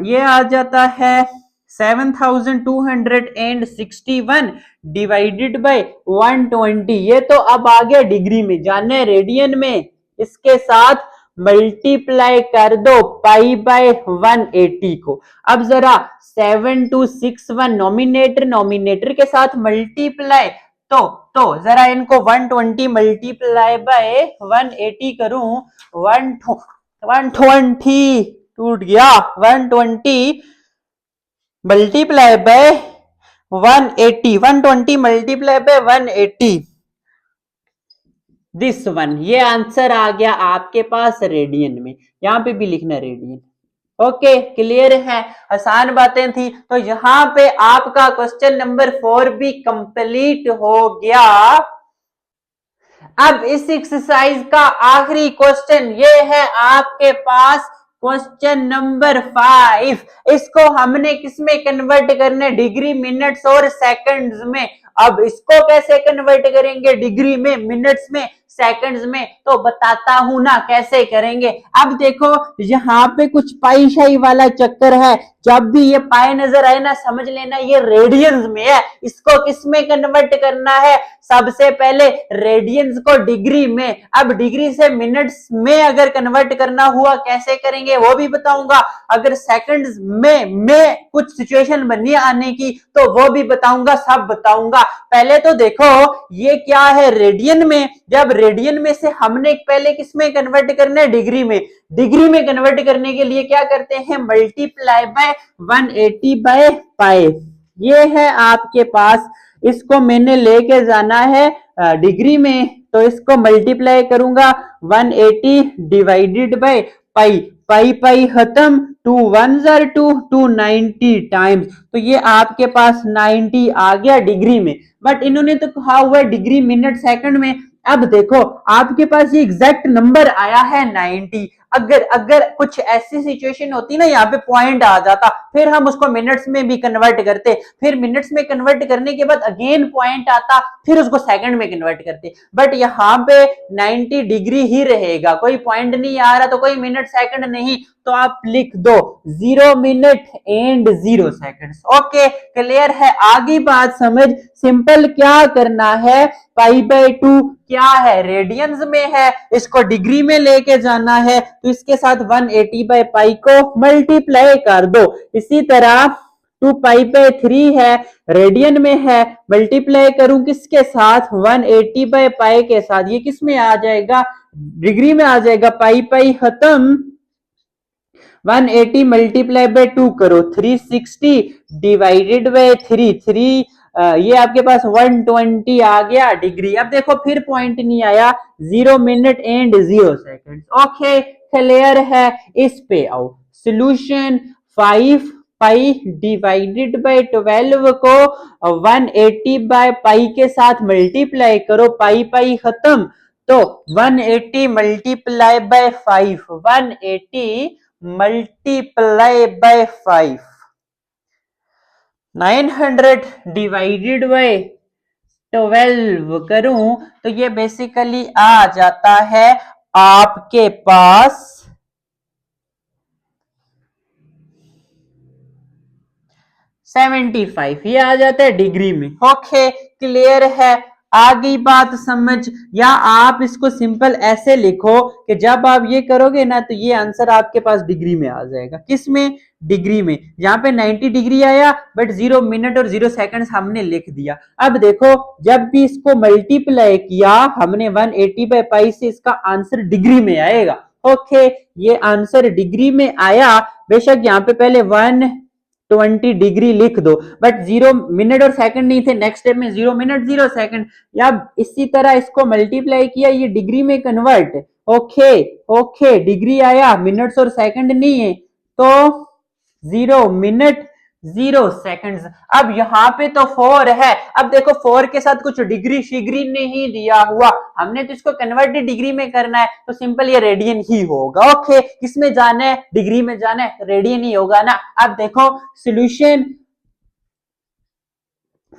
ये आ जाता है 7261 डिवाइडेड बाय 120, ये तो अब आ गया डिग्री में, जाने रेडियन में इसके साथ मल्टीप्लाई कर दो पाई बाय 180 को। अब जरा 7261 नॉमिनेटर के साथ मल्टीप्लाई, तो जरा इनको 120 मल्टीप्लाई बाय 180 करूं, 120 टूट गया, 120 multiply by 180, 120 multiply by 180, this one, ये आंसर आ गया आपके पास रेडियन में, यहां पे भी लिखना रेडियन। ओके क्लियर है, आसान बातें थी। तो यहां पे आपका क्वेश्चन नंबर 4 भी कंप्लीट हो गया। अब इस एक्सरसाइज का आखिरी क्वेश्चन ये है आपके पास क्वेश्चन नंबर 5। इसको हमने किसमें कन्वर्ट करना है, डिग्री, मिनट्स और सेकंड्स में। अब इसको कैसे कन्वर्ट करेंगे, डिग्री में, मिनट्स में, सेकंड्स में, तो बताता हूं ना कैसे करेंगे। अब देखो यहाँ पे कुछ पाई शाई वाला चक्कर है, जब भी ये पाई नजर आए ना समझ लेना ये रेडियंस में है। इसको किस में कन्वर्ट करना है, सबसे पहले रेडियंस को डिग्री में, अब डिग्री से मिनट्स में अगर कन्वर्ट करना हुआ कैसे करेंगे वो भी बताऊंगा। अगर सेकंड्स में कुछ सिचुएशन बनी आने की तो वो भी बताऊंगा, सब बताऊंगा। पहले तो देखो ये क्या है, रेडियन में। जब रेडियन में से हमने पहले किस में कन्वर्ट करना है, डिग्री में। डिग्री में कन्वर्ट करने के लिए क्या करते हैं, मल्टीप्लाई बाय 180 बाय पाई। ये है आपके पास, इसको मैंने लेके जाना है डिग्री में, तो इसको मल्टीप्लाई करूंगा 180 डिवाइडेड बाय पाई। पाई पाई खत्म, 2 1 जार 2, 290 टाइम्स, तो ये आपके पास 90 आ गया डिग्री में। बट इन्होंने तो कहा हुआ डिग्री, मिनट, सेकंड में। अब देखो आपके पास ये एग्जैक्ट नंबर आया है 90। अगर कुछ ऐसी सिचुएशन होती ना, यहाँ पे पॉइंट आ जाता, फिर हम उसको मिनट्स में भी कन्वर्ट करते, फिर मिनट्स में कन्वर्ट करने के बाद अगेन पॉइंट आता, फिर उसको सेकंड में कन्वर्ट करते। बट यहाँ पे 90 डिग्री ही रहेगा, कोई पॉइंट नहीं आ रहा तो कोई मिनट सेकंड नहीं, तो आप लिख दो 0 minute and 0 seconds. Okay clear है, आगे बात समझ। सिंपल क्या करना है, पाई बाय 2 क्या है, रेडियंस में है, इसको डिग्री में लेके जाना है, तो इसके साथ 180 बाय पाई को मल्टीप्लाई कर दो। इसी तरह 2 पाई बाय 3 है, रेडियन में है, मल्टीप्लाई करूं किसके साथ, 180 बाय पाई के साथ। ये किस में आ जाएगा, डिग्री में आ जाएगा। पाई पाई खत्म, 180 मल्टीप्लाई बाय 2 करो, 360 डिवाइडेड बाय 3, ये आपके पास 120 आ गया डिग्री। अब देखो फिर पॉइंट नहीं आया, 0 minute and 0 second. Okay clear है, इस पे आओ। सोल्यूशन 5 पाई डिवाइडेड बाय 12 को 180 बाय पाई के साथ मल्टीप्लाई करो, पाई पाई खत्म, तो 180 multiply by 5, 180 multiply by 5, 900 divided bye 12 करूं तो ये बेसिकली आ जाता है आपके पास 75, ये आ जाता है डिग्री में। ओके क्लियर है, आगे बात समझ। या आप इसको सिंपल ऐसे लिखो कि जब आप ये करोगे ना तो ये आंसर आपके पास डिग्री में आ जाएगा। किस में, डिग्री में। यहाँ पे 90 डिग्री आया बट 0 मिनट और 0 सेकंड्स हमने लिख दिया। अब देखो जब भी इसको मल्टीप्लाई किया हमने 180 बाय पाई से, इसका आंसर डिग्री में आएगा। ओके ये आंसर डिग्री में आया, बेशक यहाँ पे पहले 120 डिग्री लिख दो, बट 0 मिनट और सेकंड नहीं थे, नेक्स्ट स्टेप में 0 मिनट 0 सेकंड। या इसी तरह इसको मल्टीप्लाई किया, ये डिग्री में कन्वर्ट। ओके डिग्री आया, मिनट्स और सेकंड नहीं है, तो 0 मिनट 0 सेकंड्स। अब यहाँ पे तो 4 है, अब देखो 4 के साथ कुछ डिग्री शिग्री नहीं दिया हुआ, हमने तो इसको कन्वर्ट डिग्री में करना है, तो सिंपल ये रेडियन ही होगा। ओके किसमें जाना है, डिग्री में जाना है, रेडियन ही होगा ना। अब देखो सोल्यूशन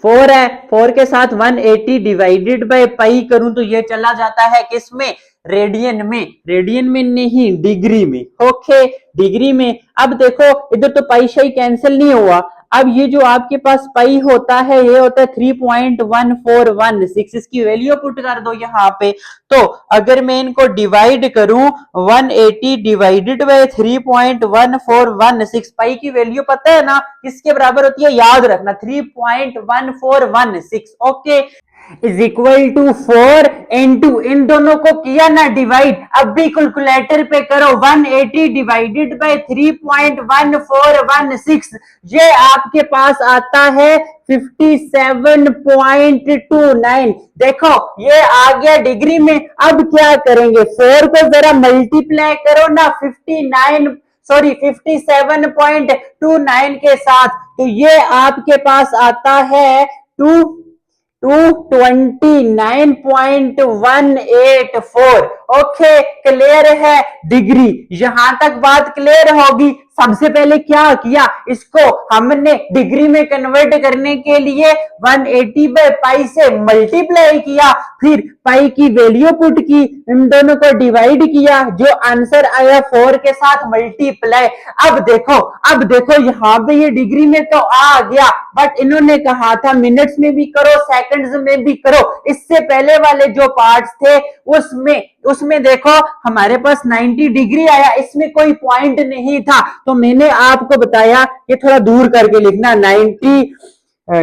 4 है, 4 के साथ 180 डिवाइडेड बाय पाई करूं तो ये चला जाता है किसमें, रेडियन में। रेडियन में नहीं, डिग्री में। ओके डिग्री में। अब देखो इधर तो पाई शाई कैंसिल नहीं हुआ, अब ये जो आपके पास पाई होता है ये होता है 3.1416, इसकी वैल्यू पुट कर दो यहाँ पे। तो अगर मैं इनको डिवाइड करूं 180 डिवाइडेड बाय 3.1416, पाई की वैल्यू पता है ना किसके बराबर होती है, याद रखना 3.1416। Okay is equal to 4 into, इन दोनों को किया ना डिवाइड, अब भी कैलकुलेटर पे करो, 180 डिवाइडेड बाय 3.1416, ये आपके पास आता है 57.29। देखो ये आ गया डिग्री में। अब क्या करेंगे, 4 को जरा मल्टीप्लाई करो ना, सॉरी 57.29 के साथ, तो ये आपके पास आता है 229.184। ओके, क्लियर है डिग्री, यहां तक बात क्लियर होगी। सबसे पहले क्या किया, इसको हमने डिग्री में कन्वर्ट करने के लिए 180 बाय पाई से मल्टीप्लाई किया, फिर पाई की वैल्यू पुट की, इन दोनों को डिवाइड किया, जो आंसर आया 4 के साथ मल्टीप्लाई। अब देखो यहाँ पे ये डिग्री में तो आ गया, बट इन्होंने कहा था मिनट्स में भी करो सेकंड्स में भी करो। इससे पहले वाले जो पार्ट्स थे उसमें देखो हमारे पास 90 डिग्री आया, इसमें कोई पॉइंट नहीं था, तो मैंने आपको बताया कि थोड़ा दूर करके लिखना 90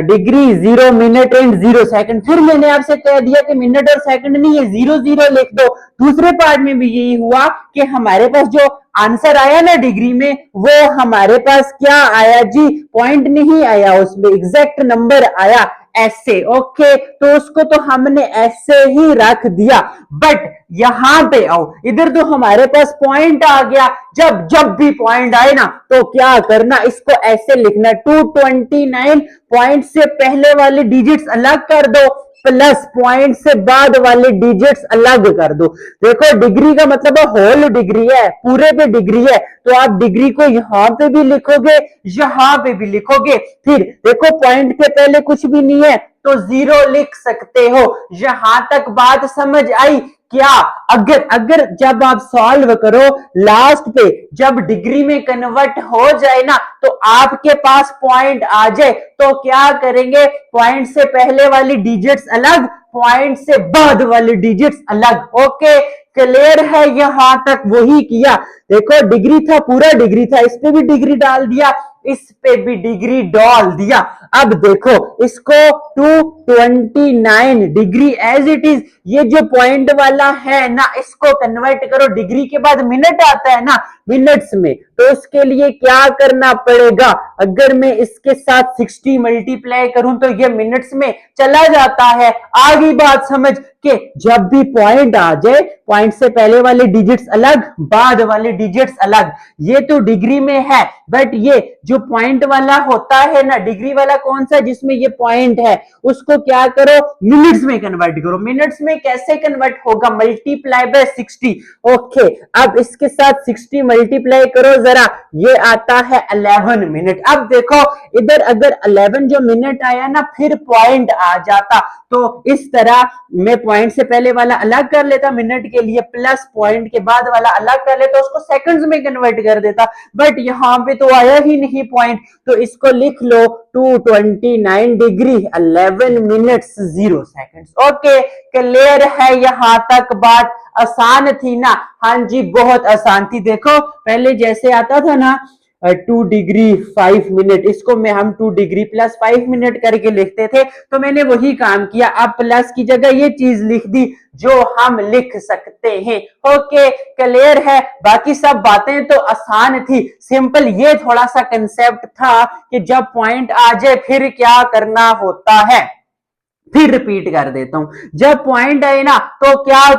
डिग्री 0 मिनट एंड 0 सेकंड। फिर मैंने आपसे कह दिया कि मिनट और सेकंड नहीं है, 0 लिख दो। दूसरे पार्ट में भी यही हुआ कि हमारे पास जो आंसर आया ना डिग्री में, वो हमारे पास क्या आया जी, पॉइंट नहीं आया, उसमें एग्जैक्ट नंबर आया ऐसे। ओके, तो उसको तो हमने ऐसे ही रख दिया, बट यहां पे आओ, इधर तो हमारे पास पॉइंट आ गया। जब भी पॉइंट आए ना तो क्या करना, इसको ऐसे लिखना, 229 पॉइंट से पहले वाले डिजिट्स अलग कर दो, प्लस पॉइंट से बाद वाले डिजिट्स अलग कर दो। देखो डिग्री का मतलब होल डिग्री है, पूरे पे डिग्री है, तो आप डिग्री को यहां पे भी लिखोगे, यहां पे भी लिखोगे। फिर देखो पॉइंट के पहले कुछ भी नहीं है तो 0 लिख सकते हो। यहां तक बात समझ आई क्या? अगर जब आप सॉल्व करो लास्ट पे, जब डिग्री में कन्वर्ट हो जाए ना, तो आपके पास पॉइंट आ जाए, तो क्या करेंगे, पॉइंट से पहले वाली डिजिट्स अलग, पॉइंट से बाद वाली डिजिट्स अलग। ओके, क्लियर है, यहां तक वही किया। देखो डिग्री था, पूरा डिग्री था, इस पे भी डिग्री डाल दिया, इस पे भी डिग्री डाल दिया। अब देखो इसको 229 डिग्री एज इट इज, ये जो पॉइंट वाला है ना, इसको कन्वर्ट करो, डिग्री के बाद मिनट आता है ना, मिनट्स में, तो उसके लिए क्या करना पड़ेगा, अगर मैं इसके साथ 60 मल्टीप्लाई करूं तो ये मिनट्स में चला जाता है। आगे बात समझ के जब भी पॉइंट आ जाए, पॉइंट से पहले वाले डिजिट्स अलग, बाद वाले डिजिट्स अलग। ये तो डिग्री में है, बट ये जो पॉइंट वाला होता है ना, डिग्री वाला कौन सा, जिसमें ये पॉइंट है, उसको क्या करो, मिनट्स में कन्वर्ट करो। मिनट्स में कैसे कन्वर्ट होगा, मल्टीप्लाई बाय 60। ओके, अब इसके साथ 60 मल्टीप्लाई करो जरा, ये आता है 11 मिनट। अब देखो इधर अगर 11 जो मिनट आया ना, फिर पॉइंट आ जाता, तो इस तरह मैं पॉइंट से पहले वाला अलग कर लेता मिनट के लिए, प्लस पॉइंट के बाद वाला अलग कर लेता, उसको सेकंड्स में कन्वर्ट कर देता, बट यहां पे तो आया ही नहीं पॉइंट, तो इसको लिख लो 229 degree 11 minutes 0 seconds. Okay, clear है, यहां तक बात आसान थी ना? हाँ जी, बहुत आसान थी। देखो पहले जैसे आता था ना 2 डिग्री 5 मिनट, इसको में हम 2 डिग्री प्लस 5 मिनट करके लिखते थे, तो मैंने वही काम किया, अब प्लस की जगह ये चीज लिख दी जो हम लिख सकते हैं। ओके, क्लियर है, बाकी सब बातें तो आसान थी, सिंपल ये थोड़ा सा कंसेप्ट था कि जब पॉइंट आ जाए फिर क्या करना होता है। फिर रिपीट कर देता हूं, जब पॉइंट आए ना तो क्या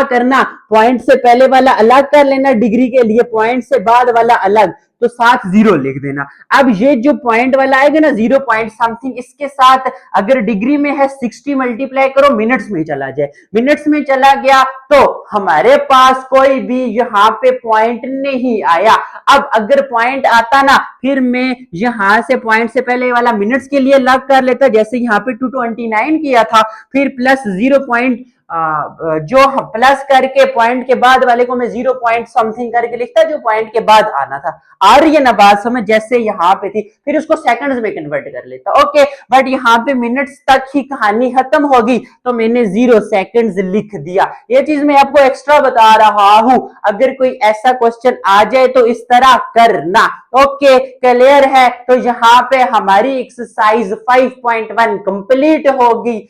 करना, पॉइंट से पहले वाला अलग कर लेना डिग्री के लिए, पॉइंट से बाद वाला अलग, तो साथ 0 लिख देना। अब ये जो पॉइंट वाला आएगा ना 0 पॉइंट समथिंग, इसके साथ अगर डिग्री में है 60 मल्टीप्लाई करो, मिनट्स में चला जाए, मिनट्स में चला गया तो हमारे पास कोई भी यहाँ पे पॉइंट नहीं आया। अब अगर पॉइंट आता ना, फिर मैं यहां से पॉइंट से पहले वाला मिनट्स के लिए अलग कर लेता, जैसे यहाँ पे 229 किया था, फिर प्लस 0 पॉइंट जो प्लस करके पॉइंट के बाद वाले को मैं 0 पॉइंट समथिंग करके लिखता, जो पॉइंट के बाद आना था। आ रही है ना बात समझ, जैसे यहाँ पे थी, फिर उसको सेकंड्स में कन्वर्ट कर लेता। ओके, बट यहाँ पे मिनट्स तक ही कहानी खत्म होगी, तो मैंने 0 सेकंड्स लिख दिया। ये चीज मैं आपको एक्स्ट्रा बता रहा हूं, अगर कोई ऐसा क्वेश्चन आ जाए तो इस तरह करना। ओके, क्लियर है, तो यहाँ पे हमारी एक्सरसाइज 5.1 कंप्लीट होगी,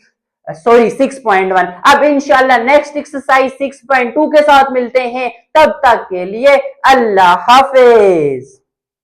सॉरी 6.1। अब इंशाल्लाह नेक्स्ट एक्सरसाइज 6.2 के साथ मिलते हैं, तब तक के लिए अल्लाह हाफिज।